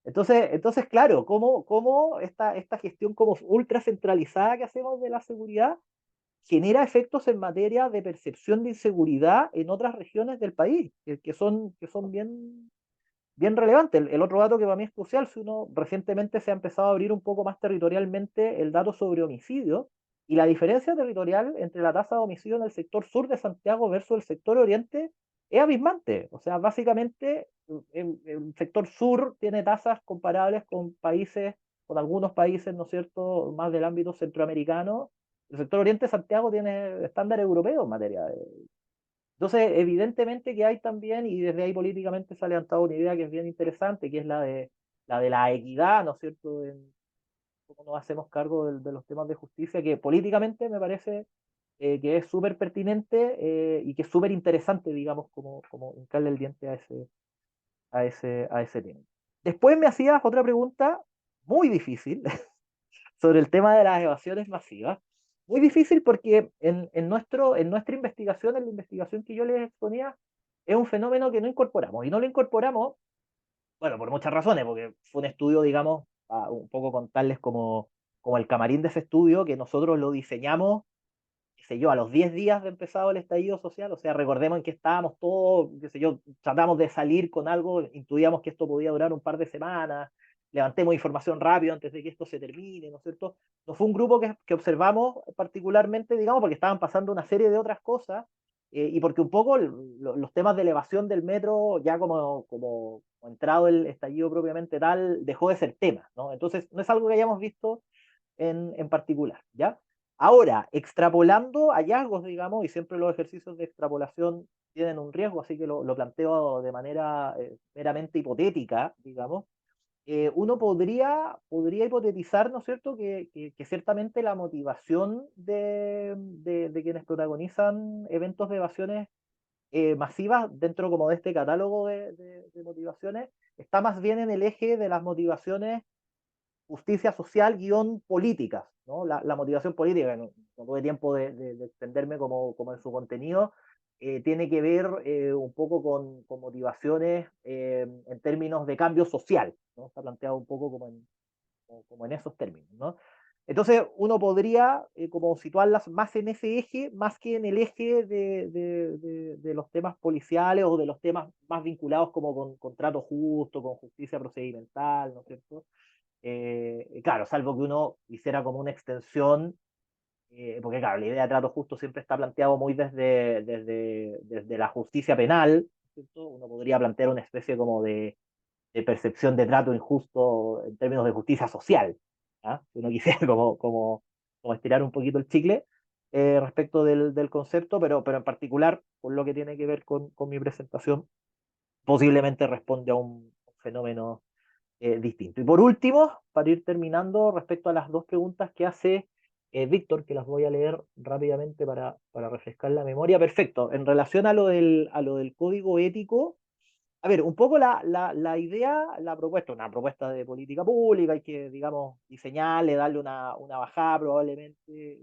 Entonces claro, cómo esta gestión como ultra centralizada que hacemos de la seguridad genera efectos en materia de percepción de inseguridad en otras regiones del país, que son bien relevantes. El otro dato que para mí es crucial, si uno recientemente se ha empezado a abrir un poco más territorialmente el dato sobre homicidio, y la diferencia territorial entre la tasa de homicidio en el sector sur de Santiago versus el sector oriente es abismante. O sea, básicamente el sector sur tiene tasas comparables con algunos países, ¿no es cierto?, más del ámbito centroamericano. El sector oriente de Santiago tiene estándares europeos en materia de... Entonces, evidentemente que hay también, y desde ahí políticamente se ha levantado una idea que es bien interesante, que es la de la equidad, ¿no es cierto?, en cómo nos hacemos cargo de los temas de justicia, que políticamente me parece que es súper pertinente y que es súper interesante, digamos, como hincarle el diente a ese tema. Después me hacías otra pregunta muy difícil sobre el tema de las evasiones masivas. Muy difícil porque en nuestra investigación, en la investigación que yo les exponía, es un fenómeno que no incorporamos. Y no lo incorporamos, bueno, por muchas razones, porque fue un estudio, digamos, un poco contarles como el camarín de ese estudio, que nosotros lo diseñamos qué sé yo, a los 10 días de empezado el estallido social, o sea, recordemos en que estábamos todos, qué sé yo, tratamos de salir con algo, intuíamos que esto podía durar un par de semanas, levantemos información rápido antes de que esto se termine, ¿no es cierto? No fue un grupo que observamos particularmente, digamos, porque estaban pasando una serie de otras cosas, y porque un poco los temas de elevación del metro, ya como entrado el estallido propiamente tal, dejó de ser tema, ¿no? Entonces, no es algo que hayamos visto en particular, ¿ya? Ahora, extrapolando hallazgos, digamos, y siempre los ejercicios de extrapolación tienen un riesgo, así que lo planteo de manera meramente hipotética, digamos, uno podría hipotetizar, ¿no es cierto?, que ciertamente la motivación de quienes protagonizan eventos de evasiones masivas dentro como de este catálogo de motivaciones está más bien en el eje de las motivaciones justicia social guión políticas, ¿no? La motivación política, no tuve tiempo de extenderme como en su contenido, tiene que ver un poco con motivaciones en términos de cambio social, ¿no? Está planteado un poco como en esos términos, ¿no? Entonces uno podría como situarlas más en ese eje, más que en el eje de los temas policiales o de los temas más vinculados como con trato justo, con justicia procedimental, ¿no es cierto? Claro, salvo que uno hiciera como una extensión, porque claro, la idea de trato justo siempre está planteado muy desde la justicia penal, ¿cierto? Uno podría plantear una especie como de percepción de trato injusto en términos de justicia social, ¿ah? Si uno quisiera como estirar un poquito el chicle respecto del concepto, pero en particular, por lo que tiene que ver con mi presentación, posiblemente responde a un fenómeno distinto. Y por último, para ir terminando, respecto a las dos preguntas que hace Víctor, que las voy a leer rápidamente para refrescar la memoria. Perfecto. En relación a lo del código ético, a ver, un poco la idea, la propuesta, una propuesta de política pública, hay que, digamos, diseñarle, darle una bajada probablemente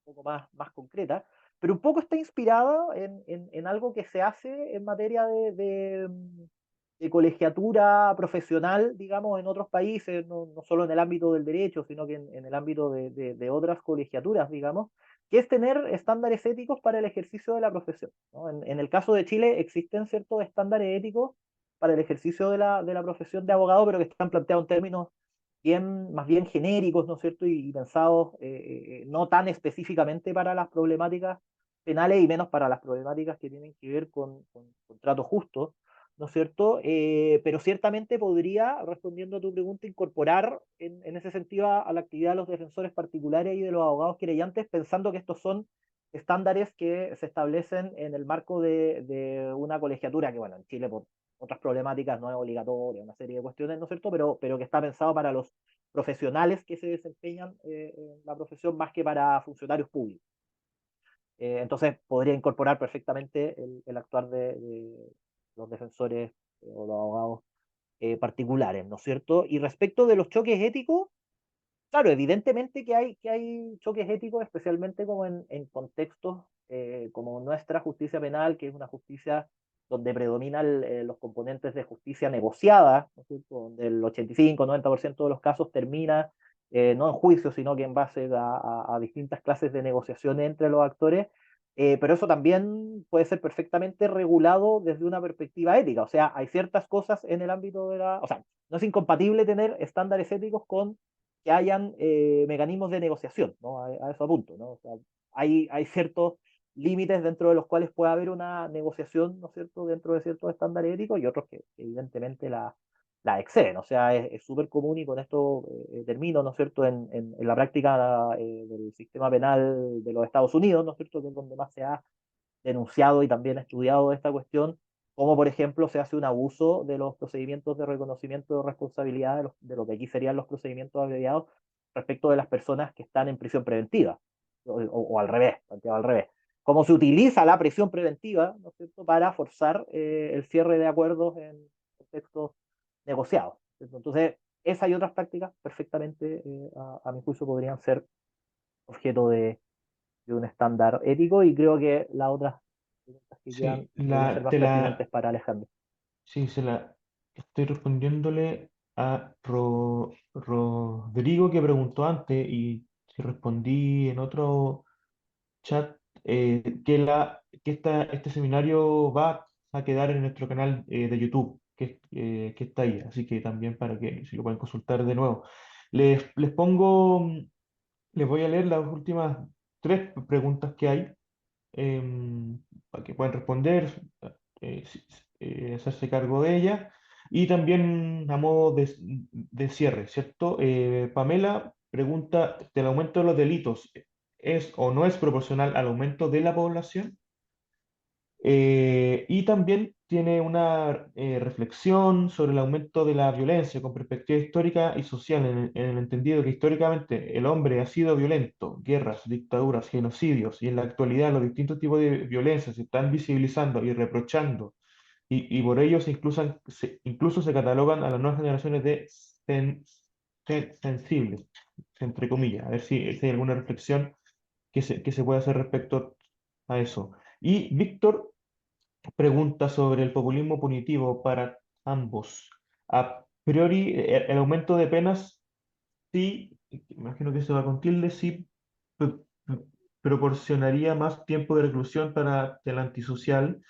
un poco más concreta, pero un poco está inspirado en algo que se hace en materia de colegiatura profesional, digamos, en otros países, no solo en el ámbito del derecho, sino que en el ámbito de otras colegiaturas, digamos, que es tener estándares éticos para el ejercicio de la profesión, ¿no? En el caso de Chile existen ciertos estándares éticos para el ejercicio de la profesión de abogado, pero que están planteados en términos más bien genéricos, ¿no es cierto? Y pensados no tan específicamente para las problemáticas penales y menos para las problemáticas que tienen que ver con trato justo, ¿no es cierto? Pero ciertamente podría, respondiendo a tu pregunta, incorporar en ese sentido a la actividad de los defensores particulares y de los abogados querellantes, pensando que estos son estándares que se establecen en el marco de una colegiatura que, bueno, en Chile por otras problemáticas no es obligatoria, una serie de cuestiones, ¿no es cierto? Pero que está pensado para los profesionales que se desempeñan en la profesión más que para funcionarios públicos. Entonces podría incorporar perfectamente el actuar de los defensores o los abogados particulares, ¿no es cierto? Y respecto de los choques éticos, claro, evidentemente que hay choques éticos, especialmente como en contextos como nuestra justicia penal, que es una justicia donde predominan los componentes de justicia negociada, ¿no es cierto? Donde el 85-90% de los casos termina no en juicio, sino que en base a distintas clases de negociaciones entre los actores, pero eso también puede ser perfectamente regulado desde una perspectiva ética, o sea, hay ciertas cosas en el ámbito o sea, no es incompatible tener estándares éticos con que hayan mecanismos de negociación, ¿no? A eso apunto, ¿no? O sea, hay ciertos límites dentro de los cuales puede haber una negociación, ¿no es cierto?, dentro de ciertos estándares éticos y otros que evidentemente la exceden. O sea, es súper común y con esto termino, ¿no es cierto?, en la práctica del sistema penal de los Estados Unidos, ¿no es cierto?, que es donde más se ha denunciado y también estudiado esta cuestión, como por ejemplo se hace un abuso de los procedimientos de reconocimiento de responsabilidad, de lo que aquí serían los procedimientos abreviados, respecto de las personas que están en prisión preventiva, o al revés, planteado al revés. Cómo se utiliza la prisión preventiva, ¿no es cierto?, para forzar el cierre de acuerdos en contextos negociados. Entonces, esa y otras prácticas perfectamente, a mi juicio, podrían ser objeto de un estándar ético y creo que las otras preguntas que quedan Sí, podrían ser más pertinentes para Alejandro. sí, estoy respondiéndole a Rodrigo que preguntó antes y si respondí en otro chat este seminario va a quedar en nuestro canal de YouTube, que está ahí, así que también para que si lo pueden consultar de nuevo. Les pongo, les voy a leer las últimas tres preguntas que hay para que puedan responder, hacerse cargo de ellas. Y también a modo de cierre, ¿cierto? Pamela pregunta, ¿el aumento de los delitos es o no es proporcional al aumento de la población? Y también tiene una reflexión sobre el aumento de la violencia con perspectiva histórica y social, en el entendido que históricamente el hombre ha sido violento, guerras, dictaduras, genocidios, y en la actualidad los distintos tipos de violencia se están visibilizando y reprochando, y por ello incluso se catalogan a las nuevas generaciones de sensibles, entre comillas. A ver si hay alguna reflexión que se pueda hacer respecto a eso. Y Víctor pregunta sobre el populismo punitivo para ambos. A priori, el aumento de penas sí, imagino que se va con tilde, sí pro- pro- proporcionaría más tiempo de reclusión para el antisocial.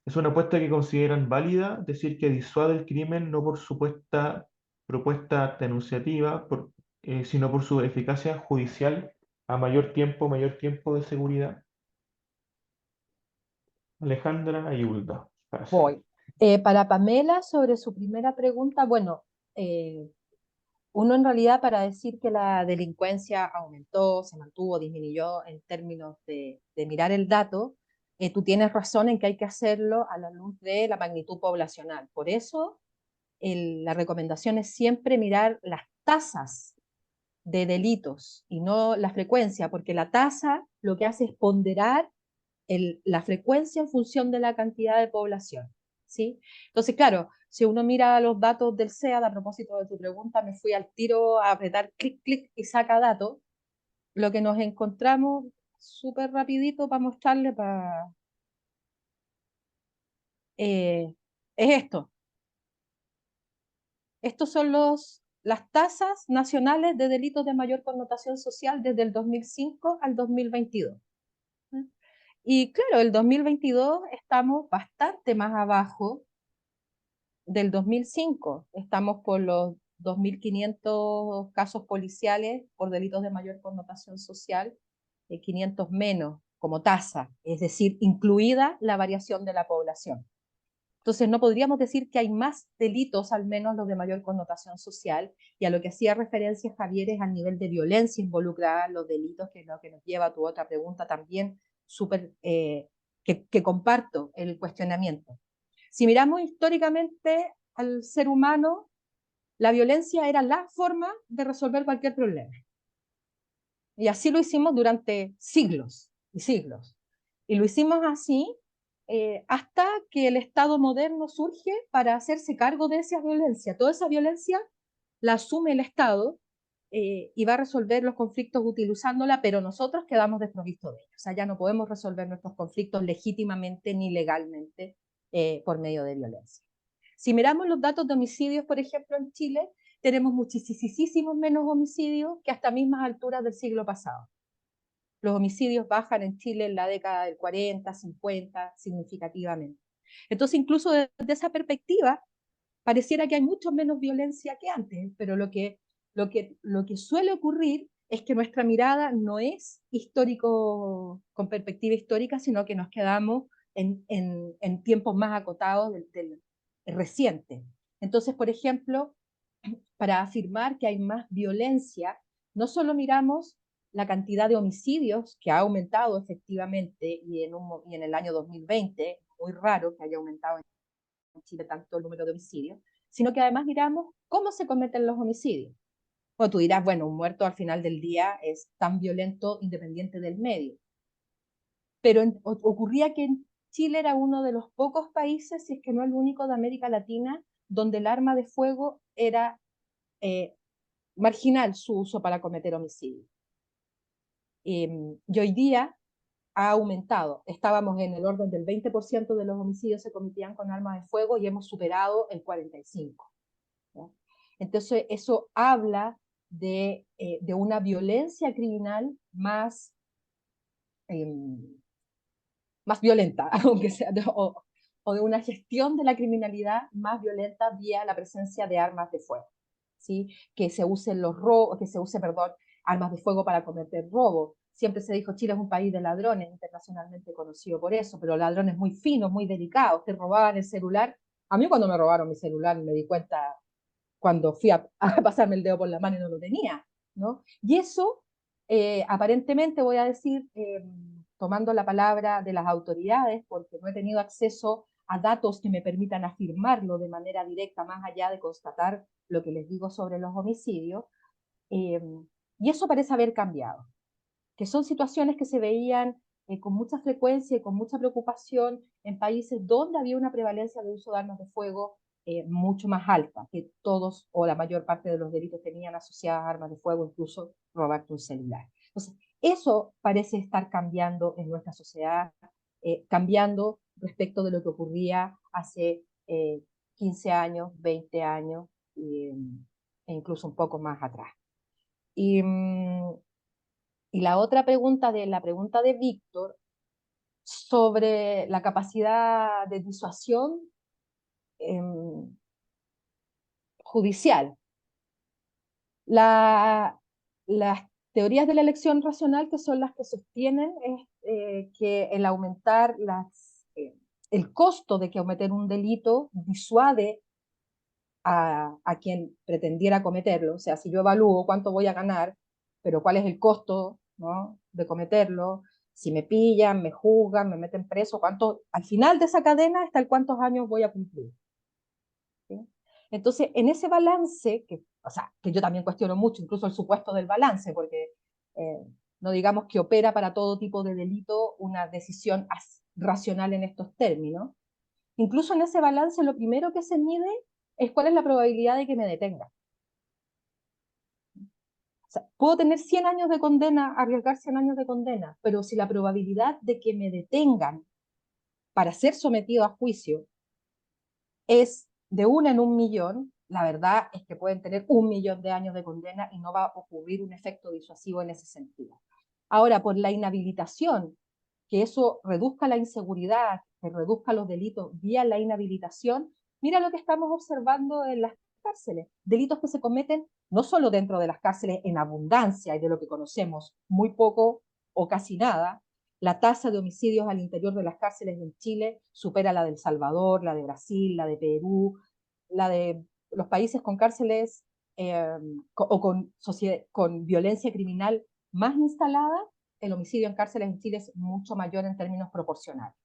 Es una apuesta que consideran válida, decir que disuade el crimen no por supuesta propuesta denunciativa, sino por su eficacia judicial a mayor tiempo de seguridad. Alejandra y Hulda, para Voy. seguir. Para Pamela, sobre su primera pregunta, bueno, uno en realidad para decir que la delincuencia aumentó, se mantuvo, disminuyó en términos de mirar el dato, tú tienes razón en que hay que hacerlo a la luz de la magnitud poblacional. Por eso la recomendación es siempre mirar las tasas de delitos y no la frecuencia, porque la tasa lo que hace es ponderar la frecuencia en función de la cantidad de población, ¿sí? Entonces, claro, si uno mira los datos del CEAD, a propósito de tu pregunta, me fui al tiro a apretar clic, clic y saca datos, lo que nos encontramos súper rapidito para mostrarle, es esto. Estos son las tasas nacionales de delitos de mayor connotación social desde el 2005 al 2022. Y claro, el 2022 estamos bastante más abajo del 2005. Estamos por los 2.500 casos policiales por delitos de mayor connotación social, 500 menos como tasa, es decir, incluida la variación de la población. Entonces, no podríamos decir que hay más delitos, al menos los de mayor connotación social, y a lo que hacía referencia Javier es al nivel de violencia involucrada en los delitos, que es lo que nos lleva a tu otra pregunta también, súper, que comparto el cuestionamiento. Si miramos históricamente al ser humano, la violencia era la forma de resolver cualquier problema. Y así lo hicimos durante siglos y siglos. Y lo hicimos así hasta que el Estado moderno surge para hacerse cargo de esa violencia. Toda esa violencia la asume el Estado y va a resolver los conflictos utilizándola, pero nosotros quedamos desprovistos de ella. O sea, ya no podemos resolver nuestros conflictos legítimamente ni legalmente por medio de violencia. Si miramos los datos de homicidios, por ejemplo, en Chile, tenemos muchísimos menos homicidios que hasta mismas alturas del siglo pasado. Los homicidios bajan en Chile en la década del 40, 50, significativamente. Entonces, incluso desde esa perspectiva, pareciera que hay mucho menos violencia que antes, pero lo que suele ocurrir es que nuestra mirada no es histórico, con perspectiva histórica, sino que nos quedamos en tiempos más acotados del reciente. Entonces, por ejemplo, para afirmar que hay más violencia, no solo miramos la cantidad de homicidios, que ha aumentado efectivamente, y en el año 2020, muy raro que haya aumentado en Chile tanto el número de homicidios, sino que además miramos cómo se cometen los homicidios. O tú dirás, bueno, un muerto al final del día es tan violento independiente del medio. Pero ocurría que en Chile era uno de los pocos países, si es que no el único de América Latina, donde el arma de fuego era marginal su uso para cometer homicidios. Y hoy día ha aumentado. Estábamos en el orden del 20% de los homicidios se cometían con armas de fuego y hemos superado el 45%. ¿No? Entonces, eso habla de una violencia criminal más más violenta, aunque sea, o de una gestión de la criminalidad más violenta vía la presencia de armas de fuego, ¿sí? Que se usen los robos, que se use, perdón, armas de fuego para cometer robos. Siempre se dijo Chile es un país de ladrones, internacionalmente conocido por eso, pero ladrones muy finos, muy delicados, te robaban el celular. A mí cuando me robaron mi celular me di cuenta cuando fui a pasarme el dedo por la mano y no lo tenía, ¿no? Y eso, aparentemente, voy a decir, tomando la palabra de las autoridades, porque no he tenido acceso a datos que me permitan afirmarlo de manera directa, más allá de constatar lo que les digo sobre los homicidios, eh, y eso parece haber cambiado, que son situaciones que se veían con mucha frecuencia y con mucha preocupación en países donde había una prevalencia de uso de armas de fuego mucho más alta, que todos o la mayor parte de los delitos tenían asociadas armas de fuego, incluso robarte un celular. Entonces, eso parece estar cambiando en nuestra sociedad, cambiando respecto de lo que ocurría hace 15 años, 20 años e incluso un poco más atrás. Y, y la otra pregunta de la pregunta de Víctor sobre la capacidad de disuasión eh, judicial. Las teorías de la elección racional, que son las que sostienen que el aumentar el costo de que cometer un delito disuade a quien pretendiera cometerlo. O sea, si yo evalúo cuánto voy a ganar, pero cuál es el costo, ¿no?, de cometerlo, si me pillan, me juzgan, me meten preso, al final de esa cadena está el cuántos años voy a cumplir. ¿Sí? Entonces, en ese balance, o sea, que yo también cuestiono mucho, incluso el supuesto del balance, porque no digamos que opera para todo tipo de delito una decisión racional en estos términos. Incluso en ese balance lo primero que se mide es cuál es la probabilidad de que me detenga. O sea, puedo tener 100 años de condena, arriesgar 100 años de condena, pero si la probabilidad de que me detengan para ser sometido a juicio es de 1 en 1 millón, la verdad es que pueden tener 1 millón de años de condena y no va a ocurrir un efecto disuasivo en ese sentido. Ahora, por la inhabilitación, que eso reduzca la inseguridad, que reduzca los delitos vía la inhabilitación, mira lo que estamos observando en las cárceles, delitos que se cometen no solo dentro de las cárceles en abundancia y de lo que conocemos muy poco o casi nada. La tasa de homicidios al interior de las cárceles en Chile supera la de El Salvador, la de Brasil, la de Perú, la de los países con cárceles o con violencia criminal más instalada. El homicidio en cárceles en Chile es mucho mayor en términos proporcionales.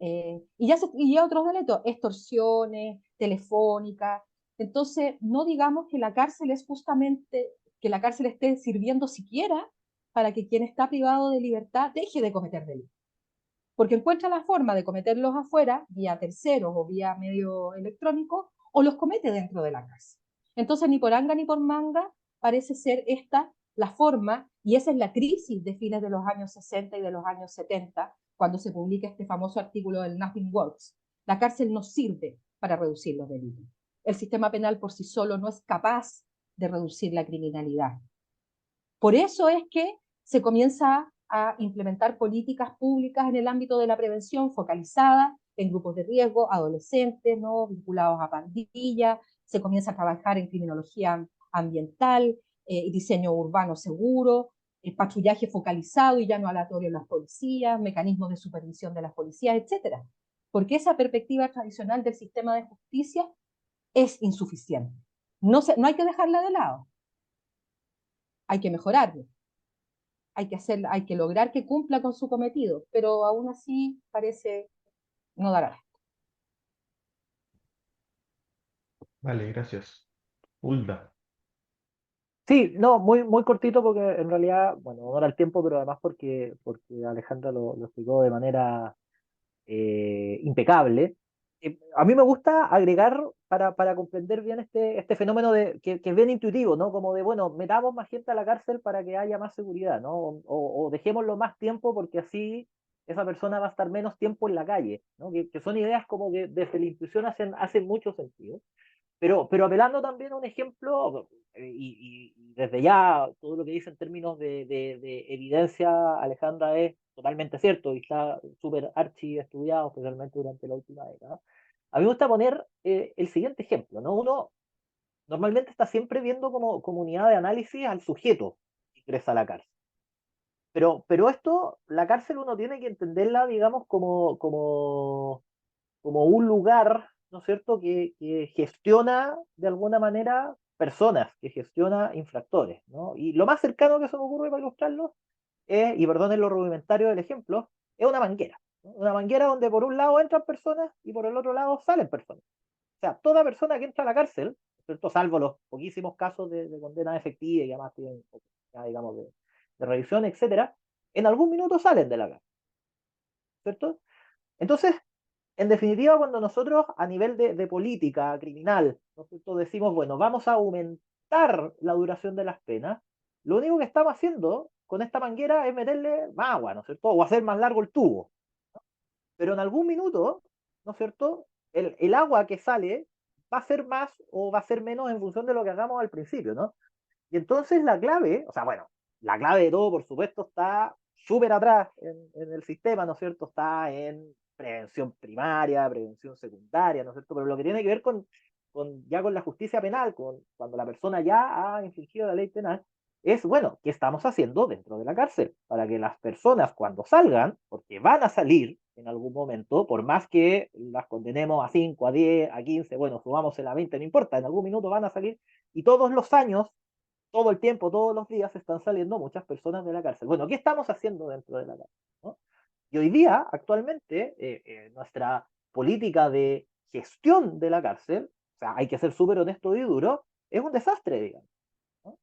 Y ya otros delitos, extorsiones, telefónicas. Entonces, no digamos que la cárcel es justamente, que la cárcel esté sirviendo siquiera para que quien está privado de libertad deje de cometer delitos. Porque encuentra la forma de cometerlos afuera, vía terceros o vía medio electrónico, o los comete dentro de la cárcel. Entonces, ni por anga ni por manga parece ser esta la forma, y esa es la crisis de fines de los años 60 y de los años 70, cuando se publica este famoso artículo del Nothing Works. La cárcel no sirve para reducir los delitos. El sistema penal por sí solo no es capaz de reducir la criminalidad. Por eso es que se comienza a implementar políticas públicas en el ámbito de la prevención focalizada en grupos de riesgo, adolescentes, ¿no?, vinculados a pandillas, se comienza a trabajar en criminología ambiental, diseño urbano seguro, patrullaje focalizado y ya no aleatorio en las policías, mecanismos de supervisión de las policías, etcétera. Porque esa perspectiva tradicional del sistema de justicia es insuficiente. No hay que dejarla de lado, hay que mejorarlo, hay que lograr que cumpla con su cometido, pero aún así parece no dar abasto. Vale, gracias. Hulda. Sí, no, muy, muy cortito porque en realidad, bueno, honor al tiempo, pero además porque Alejandra lo explicó de manera impecable. A mí me gusta agregar para comprender bien este fenómeno que es bien intuitivo, ¿no? Como de, bueno, metamos más gente a la cárcel para que haya más seguridad, ¿no? O dejémoslo más tiempo porque así esa persona va a estar menos tiempo en la calle, ¿no? Que son ideas como que desde la intuición hacen mucho sentido. pero apelando también a un ejemplo, y desde ya todo lo que dice en términos de evidencia, Alejandra, es totalmente cierto y está súper archi estudiado, especialmente durante la última década. A mí me gusta poner el siguiente ejemplo, ¿no? Uno normalmente está siempre viendo como unidad de análisis al sujeto que ingresa a la cárcel. Pero esto, la cárcel uno tiene que entenderla, digamos, como un lugar, ¿no es cierto?, que gestiona de alguna manera personas, que gestiona infractores, ¿no? Y lo más cercano que se me ocurre para ilustrarlo es, y perdonen lo rudimentario del ejemplo, es una manguera, ¿no? Una manguera donde por un lado entran personas y por el otro lado salen personas. O sea, toda persona que entra a la cárcel, ¿no es cierto?, salvo los poquísimos casos de condena efectiva y además tienen, ya, digamos, de revisión, etcétera, en algún minuto salen de la cárcel, ¿cierto? Entonces, en definitiva, cuando nosotros a nivel de política criminal, ¿no es cierto?, decimos, bueno, vamos a aumentar la duración de las penas, lo único que estamos haciendo con esta manguera es meterle más agua, ¿no es cierto?, o hacer más largo el tubo. Pero en algún minuto, ¿no es cierto?, el agua que sale va a ser más o va a ser menos en función de lo que hagamos al principio, ¿no? Y entonces la clave, o sea, bueno, la clave de todo, por supuesto, está súper atrás en el sistema, ¿no es cierto? Está en prevención primaria, prevención secundaria, ¿no es cierto? Pero lo que tiene que ver ya con la justicia penal, cuando la persona ya ha infringido la ley penal, es, bueno, ¿qué estamos haciendo dentro de la cárcel? Para que las personas cuando salgan, porque van a salir en algún momento, por más que las condenemos a 5, a 10, a 15, bueno, subámosela a 20, no importa, en algún minuto van a salir y todos los años, todo el tiempo, todos los días están saliendo muchas personas de la cárcel. Bueno, ¿qué estamos haciendo dentro de la cárcel? ¿No? Y hoy día, actualmente, nuestra política de gestión de la cárcel, o sea, hay que ser súper honesto y duro, es un desastre, digamos. ¿No?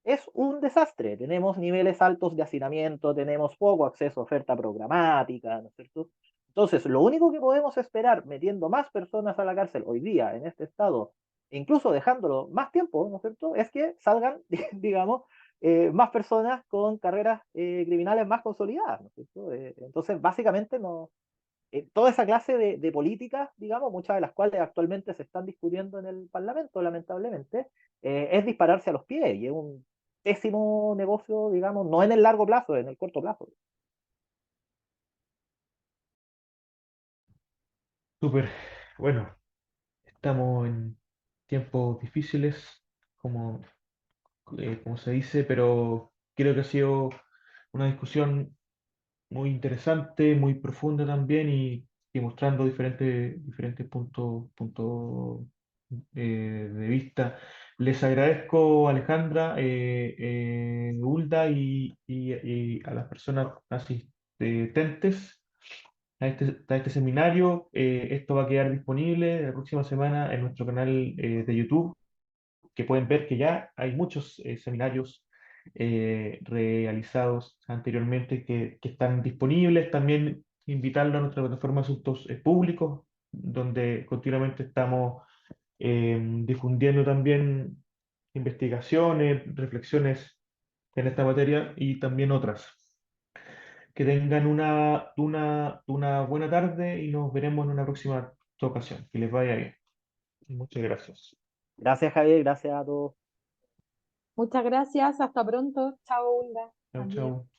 Es un desastre. Tenemos niveles altos de hacinamiento, tenemos poco acceso a oferta programática, ¿no es cierto? Entonces, lo único que podemos esperar metiendo más personas a la cárcel hoy día en este estado, e incluso dejándolo más tiempo, ¿no es cierto?, es que salgan, digamos, más personas con carreras criminales más consolidadas, ¿no es cierto? Entonces, básicamente, no, toda esa clase de políticas, digamos, muchas de las cuales actualmente se están discutiendo en el Parlamento, lamentablemente, es dispararse a los pies y es un pésimo negocio, digamos, no en el largo plazo, en el corto plazo. Súper. Bueno, estamos en tiempos difíciles, como, como se dice, pero creo que ha sido una discusión muy interesante, muy profunda también y mostrando diferentes puntos de vista. Les agradezco, Alejandra, Hulda y a las personas asistentes a este seminario. Esto va a quedar disponible la próxima semana en nuestro canal de YouTube, que pueden ver que ya hay muchos seminarios realizados anteriormente que están disponibles. También invitarlo a nuestra plataforma de Asuntos Públicos, donde continuamente estamos difundiendo también investigaciones, reflexiones en esta materia y también otras. Que tengan una buena tarde y nos veremos en una próxima ocasión. Que les vaya bien. Muchas gracias. Gracias, Javier, gracias a todos. Muchas gracias, hasta pronto. Chao, Hulda. Chao, Adiós. chao.